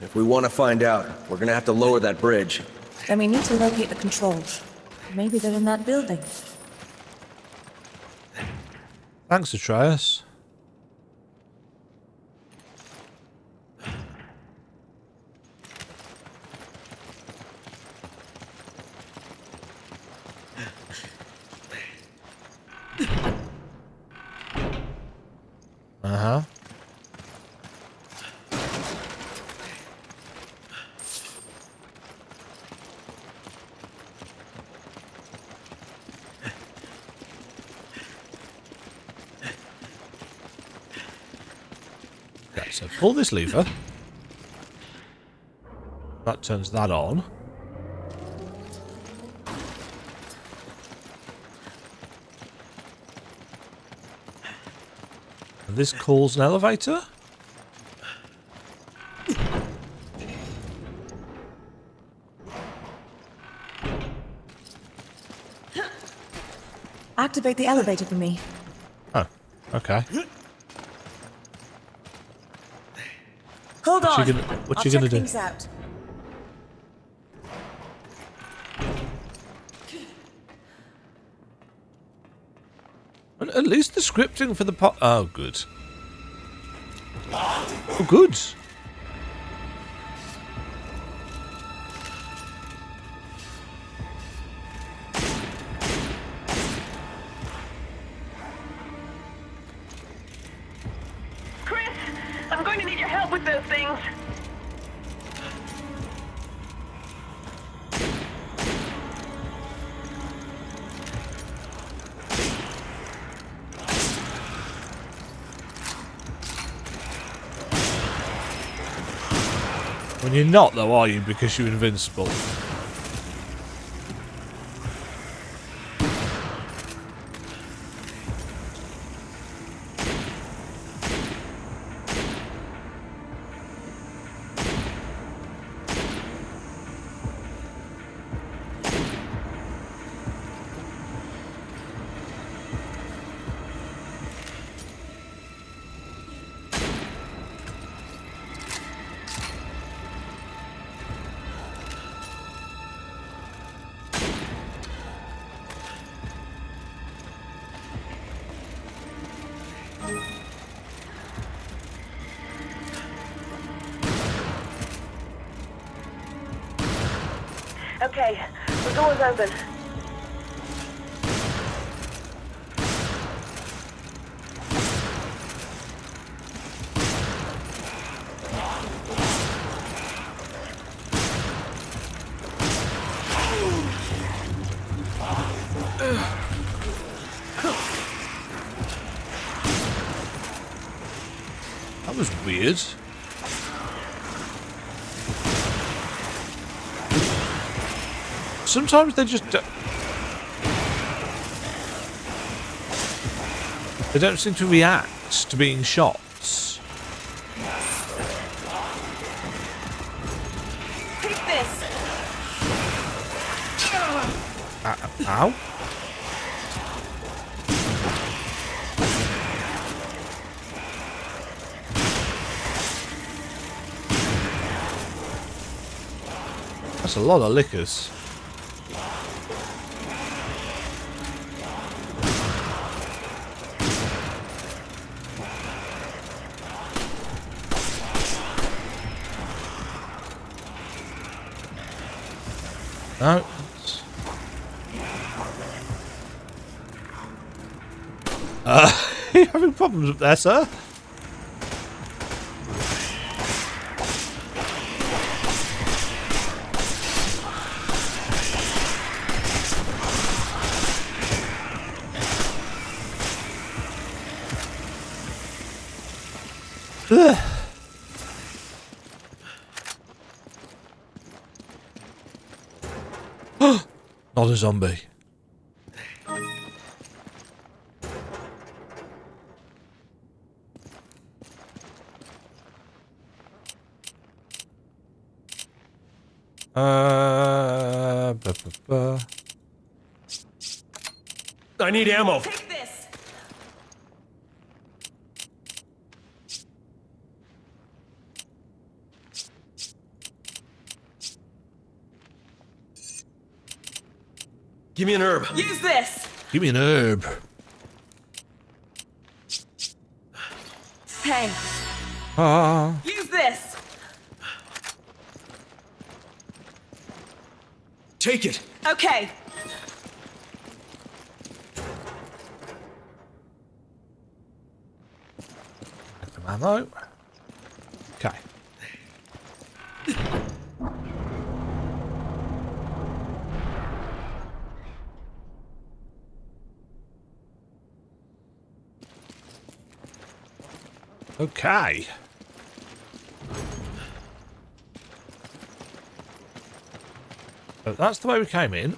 If we want to find out, we're gonna have to lower that bridge. Then we need to locate the controls. Maybe they're in that building. Thanks, Atreus. Uh-huh. Okay, so pull this lever. That turns that on. And this calls an elevator. Activate the elevator for me. Oh, okay. Hold on. What's I'll she gonna check do? things out. And at least the scripting for the pot. Oh, good. Oh, good. Chris, I'm going to need your help with those things. When you're not, though, are you? Because you're invincible. Okay, the door's open. That was weird. Sometimes they just they don't seem to react to being shots. Take this. Ow. That's a lot of liquors. No. You having problems up there, sir? Ugh. Not a zombie. I need ammo. Take this. Give me an herb. Use this. Give me an herb. Hey, Ah. use this. Take it. Okay. Some ammo. Okay. Okay. So that's the way we came in.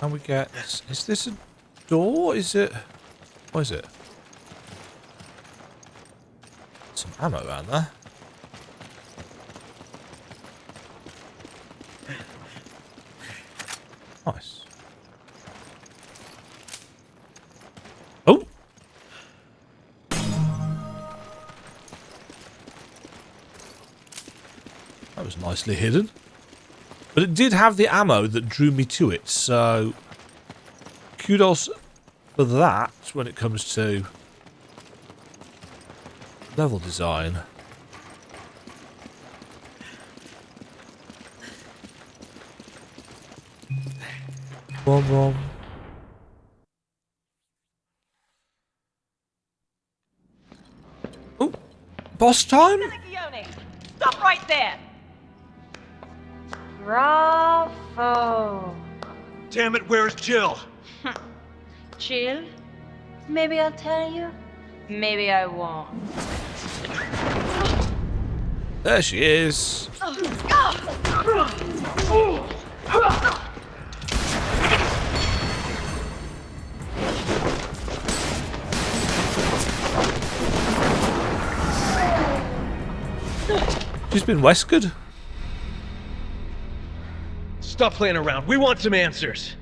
And we get... Is this a door? Is it... What is it? Some ammo around there. Nice. Oh! That was nicely hidden. But it did have the ammo that drew me to it, so kudos for that when it comes to level design. Boom, boom. Oh, boss time? Legione, stop right there! Bravo. Damn it, where's Jill? Chill? Maybe I'll tell you. Maybe I won't. There she is. She's been Weskered. Stop playing around. We want some answers.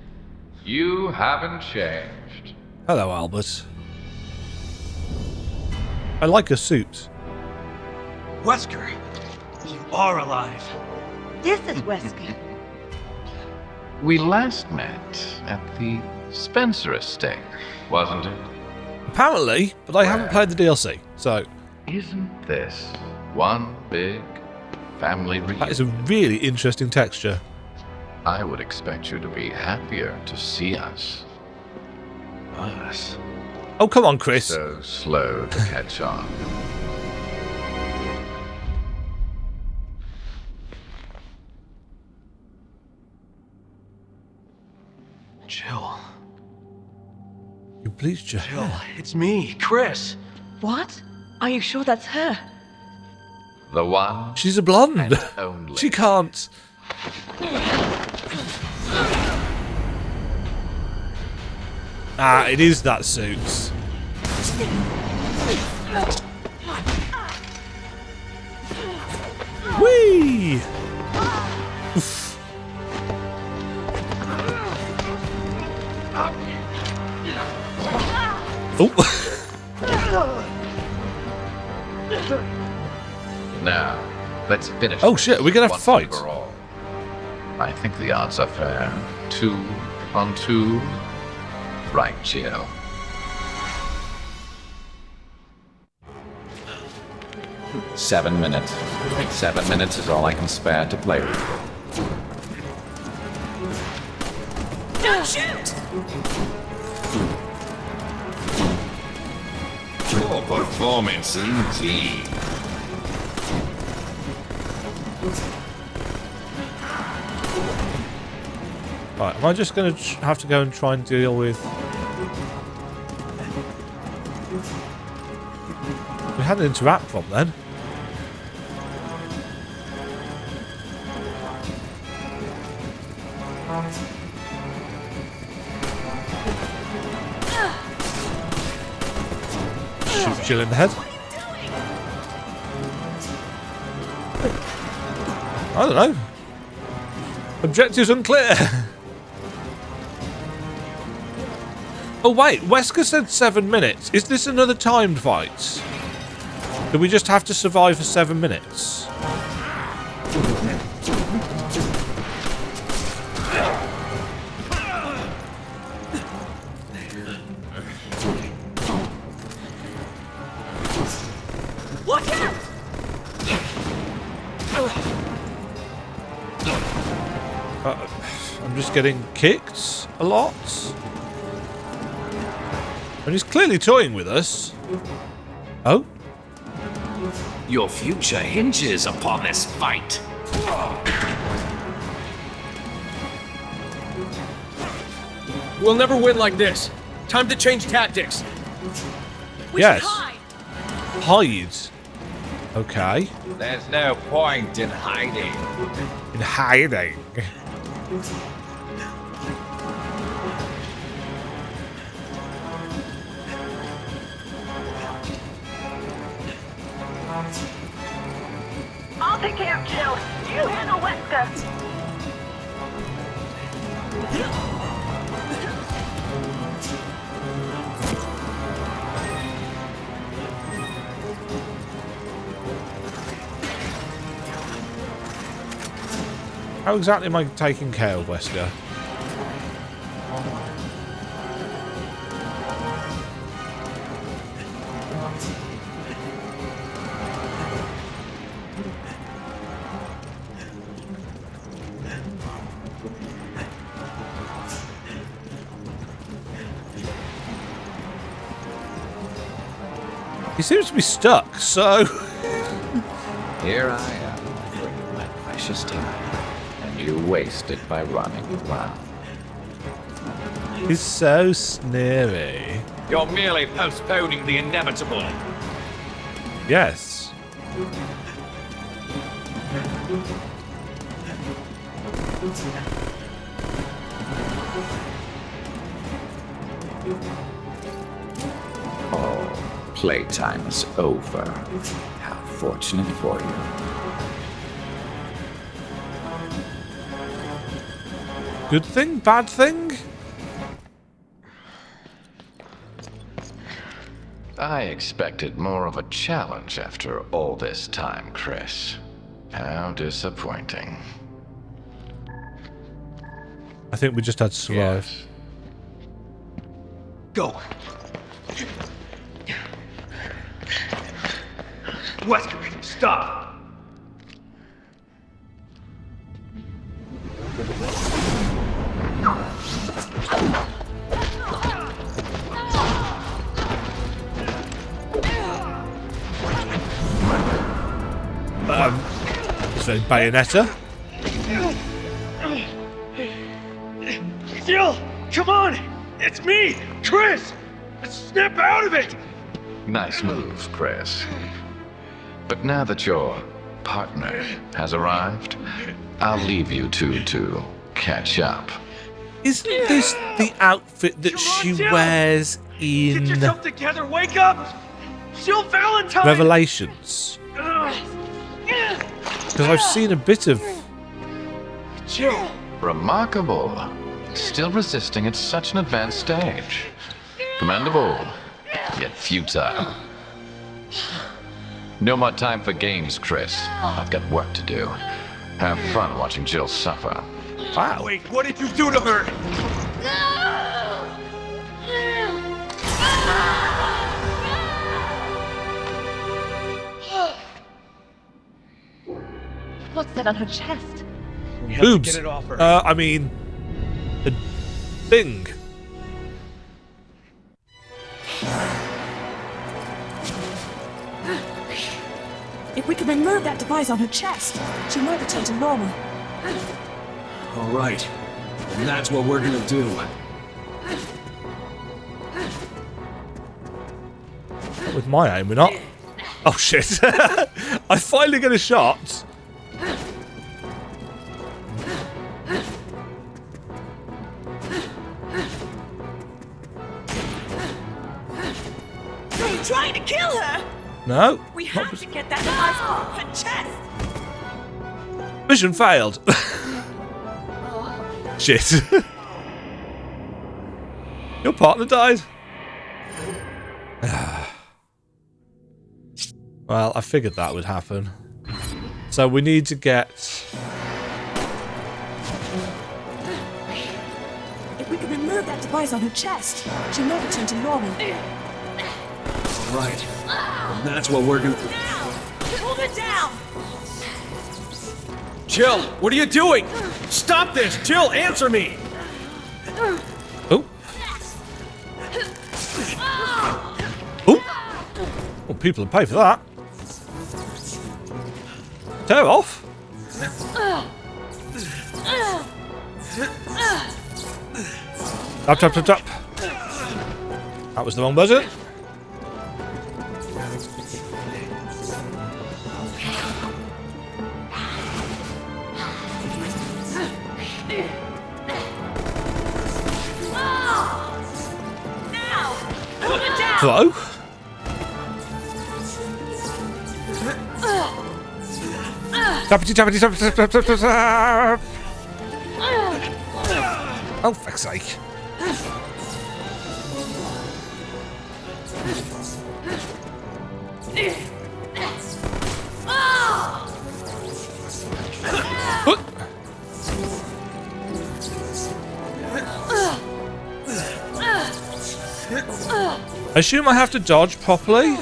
You haven't changed. Hello, Albert. I like her suit. Wesker, you are alive. This is Wesker. We last met at the Spencer estate, wasn't it? Apparently, but I haven't played the DLC, so... Isn't this one big family reunion? That is a really interesting texture. I would expect you to be happier to see us. Us? Oh, come on, Chris. So slow to catch on. Jill. You bleached your Jill, hair. it's me, Chris. What? Are you sure that's her? The one She's a blonde. and only. She can't. Ah, it is that suit. Whee! Oof. Oh. Now, let's finish. Oh shit, we're gonna have to once fight. and for all. I think the odds are fair. 2 on 2. Right, Jill. Seven minutes. 7 minutes is all I can spare to play with. Don't shoot! Poor performance indeed. Right, am I just going to have to go and try and deal with... We had an interact from then. Shoot Jill in the head. I don't know. Objectives unclear. Oh wait, Wesker said 7 minutes. Is this another timed fight? Do we just have to survive for 7 minutes? Watch out! I'm just getting kicked a lot. And he's clearly toying with us. Oh? Your future hinges upon this fight. We'll never win like this. Time to change tactics. Yes. Hide. Okay. There's no point in hiding. In hiding. I'll take care of Jill. You handle Wesker. How exactly am I taking care of Wesker? He seems to be stuck, so... Here I am, offering my precious time, and you waste it by running around. He's so sneery. You're merely postponing the inevitable. Yes. Oh, playtime is over. How fortunate for you. Good thing? Bad thing? I expected more of a challenge after all this time, Chris. How disappointing. I think we just had to survive. Yes. Go. Wesker, stop. So Bayonetta. Jill, come on! It's me, Chris! Snap out of it! Nice move, Chris. But now that your partner has arrived, I'll leave you two to catch up. Isn't this the outfit that she wears in Get yourself together, wake up! Jill Valentine! Revelations? Because I've seen a bit of... Jill! Remarkable. Still resisting at such an advanced stage. Commendable, yet futile. No more time for games, Chris. I've got work to do. Have fun watching Jill suffer. Wow. Wait, what did you do to her? What's that on her chest? We have Boobs. to get it off her. I mean... a thing. If we can remove that device on her chest, she might return to normal. All right. And that's what we're gonna do. With my aim, we're not. Oh shit! I finally get a shot. Are you trying to kill her? No. We have to get that device off her chest. Mission failed. Shit. Your partner died. Well, I figured that would happen. So we need to get... If we can remove that device on her chest, she might return to normal. Right. And that's what we're gonna do. Hold her down! Jill, what are you doing? Stop this! Jill, answer me! Oh. Oh. Well, people will pay for that. Tear off. Tap, tap, tap, tap. That was the wrong button. Hello? Tappity, tappity, tap, tap, tap, tap, tap. Oh, fuck's sake. I assume I have to dodge properly.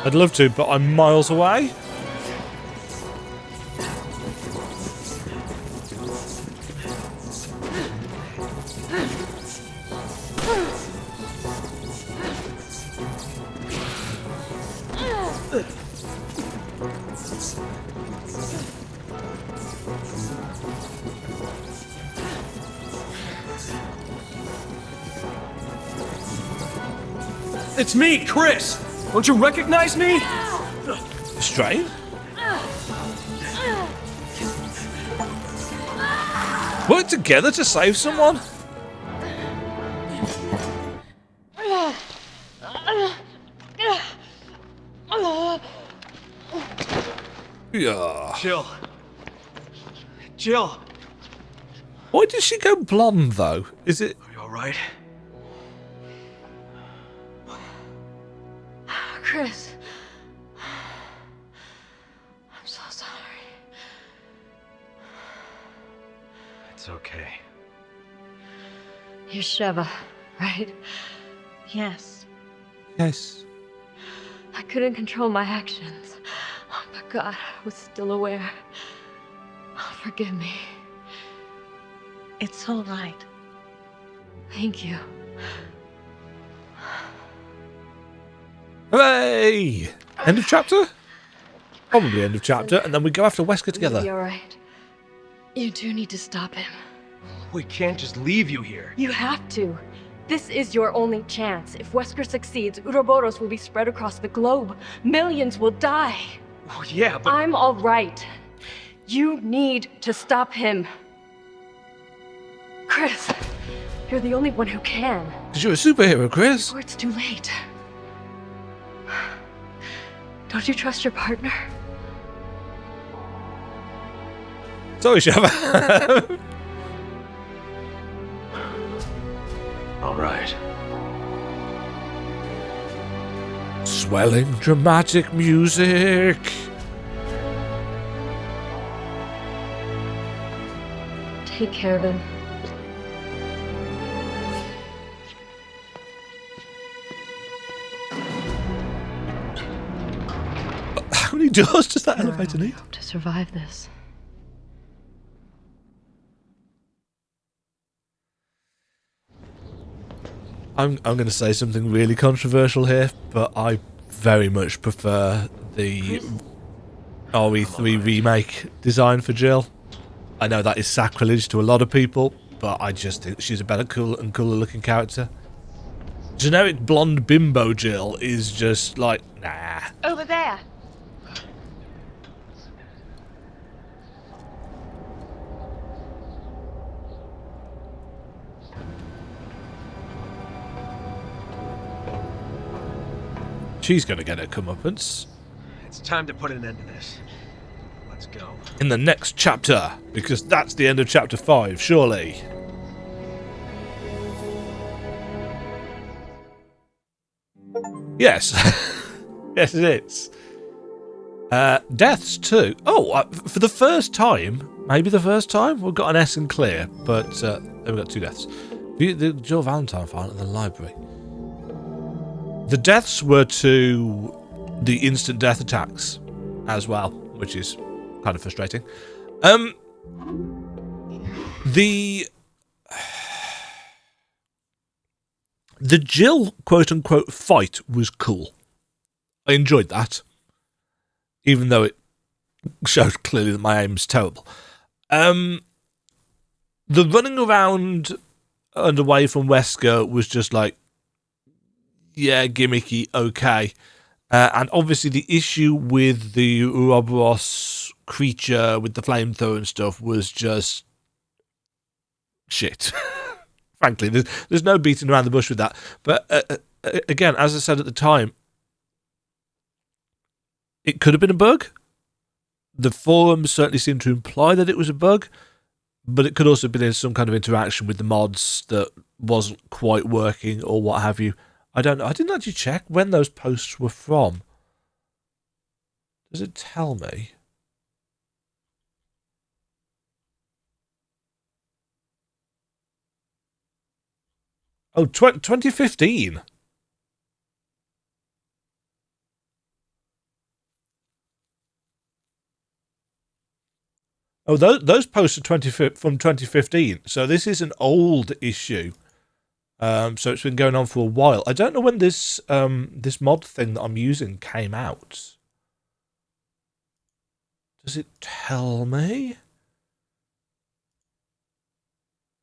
I'd love to, but I'm miles away. It's me, Chris! Don't you recognize me? Strain? Work together to save someone? Yeah. Jill. Jill. Why did she go blonde, though? Is it... Are you alright? Chris. I'm so sorry. It's okay. You're Sheva, right? Yes. Yes. I couldn't control my actions. Oh, but God, I was still aware. Oh, forgive me. It's all right. Thank you. Hooray! End of chapter? Probably end of chapter, and then we go after Wesker together. You're right. You do need to stop him. We can't just leave you here. You have to. This is your only chance. If Wesker succeeds, Uroboros will be spread across the globe. Millions will die. Oh, yeah, but... I'm all right. You need to stop him. Chris, you're the only one who can. Because you're a superhero, Chris. Before it's too late. Don't you trust your partner? Sorry, Sheva. All right. Swelling dramatic music. Take care of him. How many doors does that elevator need? To survive this. I'm going to say something really controversial here, but I very much prefer the RE3 remake design for Jill. I know that is sacrilege to a lot of people, but I just think she's a better, cooler looking character. Generic blonde bimbo Jill is just like, nah. Over there. She's going to get her comeuppance. It's time to put an end to this. Let's go. In the next chapter, because that's the end of chapter 5, surely. Yes. Yes, it is. Deaths too. Oh, for the first time, maybe the first time, we've got an S in clear, but then we've got 2 deaths. The Jill Valentine file at the library. The deaths were to the instant death attacks as well, which is kind of frustrating. The Jill quote-unquote fight was cool. I enjoyed that, even though it showed clearly that my aim's terrible. The running around and away from Wesker was just like, yeah, gimmicky, okay. And obviously the issue with the Ouroboros creature with the flamethrower and stuff was just shit. Frankly, there's no beating around the bush with that. But again, as I said at the time, it could have been a bug. The forums certainly seemed to imply that it was a bug, but it could also have been in some kind of interaction with the mods that wasn't quite working or what have you. I don't know. I didn't actually check when those posts were from. Does it tell me? Oh, 2015. Oh, those posts are from 2015. So this is an old issue. So it's been going on for a while. I don't know when this this mod thing that I'm using came out. Does it tell me?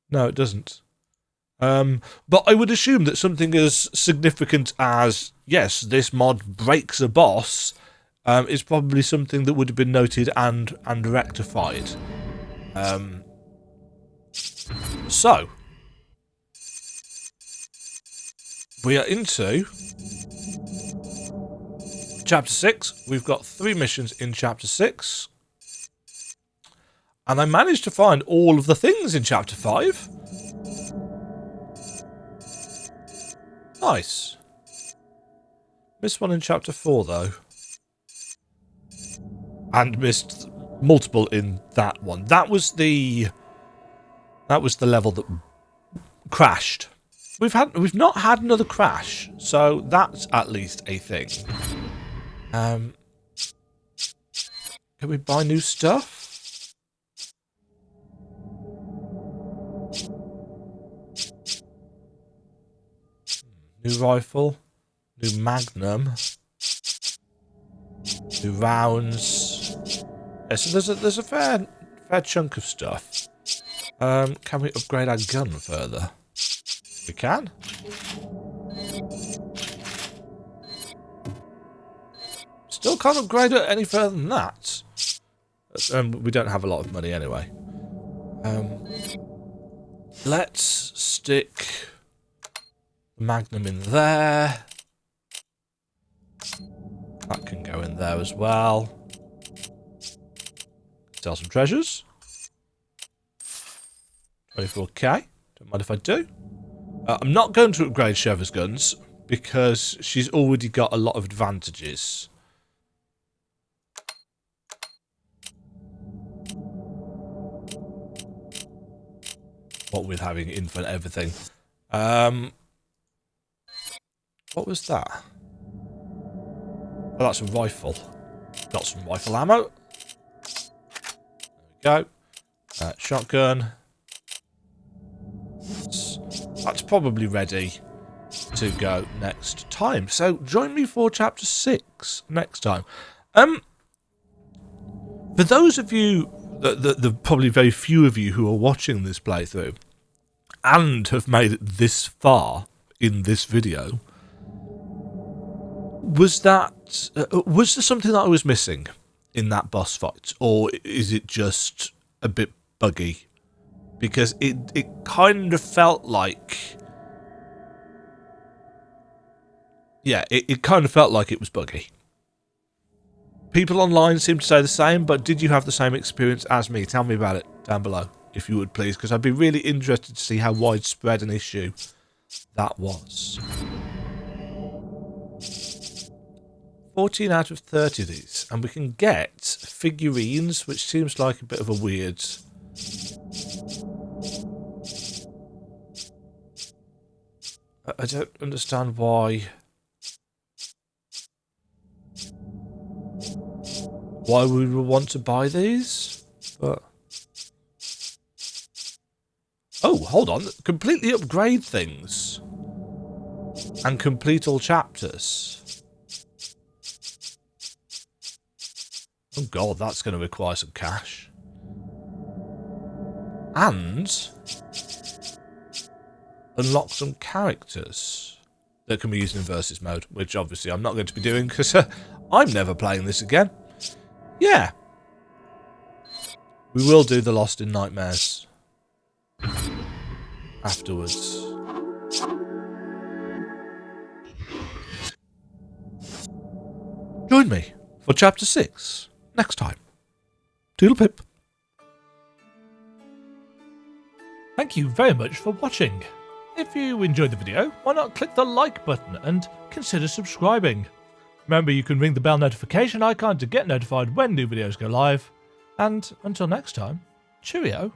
No, it doesn't. But I would assume that something as significant as, yes, this mod breaks a boss, is probably something that would have been noted and rectified. So we are into Chapter 6. We've got 3 missions in Chapter 6. And I managed to find all of the things in Chapter 5. Nice. Missed one in Chapter 4, though. And missed multiple in that one. That was the level that crashed. We've not had another crash, so that's at least a thing. Can we buy new stuff? New rifle, new magnum, new rounds. Yeah, so there's a fair chunk of stuff. Can we upgrade our gun further? We can. Still can't upgrade it any further than that. We don't have a lot of money anyway. Let's stick the magnum in there. That can go in there as well. Sell some treasures. 24k. Don't mind if I do. I'm not going to upgrade Sheva's guns because she's already got a lot of advantages. What with having infinite everything. What was that? Oh, that's a rifle. Got some rifle ammo. There we go. Shotgun. That's probably ready to go next time. So join me for Chapter 6 next time. For those of you, the probably very few of you who are watching this playthrough and have made it this far in this video, was there something that I was missing in that boss fight, or is it just a bit buggy? Because it kind of felt like, yeah, it kind of felt like it was buggy. People online seem to say the same, but did you have the same experience as me? Tell me about it down below, if you would please, because I'd be really interested to see how widespread an issue that was. 14 out of 30 of these, and we can get figurines, which seems like a bit of a weird... I don't understand why we would want to buy these, but... Oh, hold on. Completely upgrade things. And complete all chapters. Oh god, that's going to require some cash. And... unlock some characters that can be used in versus mode, which obviously I'm not going to be doing because I'm never playing this again. Yeah. We will do the Lost in Nightmares afterwards. Join me for Chapter 6 next time. Toodle pip. Thank you very much for watching. If you enjoyed the video, why not click the like button and consider subscribing. Remember, you can ring the bell notification icon to get notified when new videos go live. And until next time, cheerio.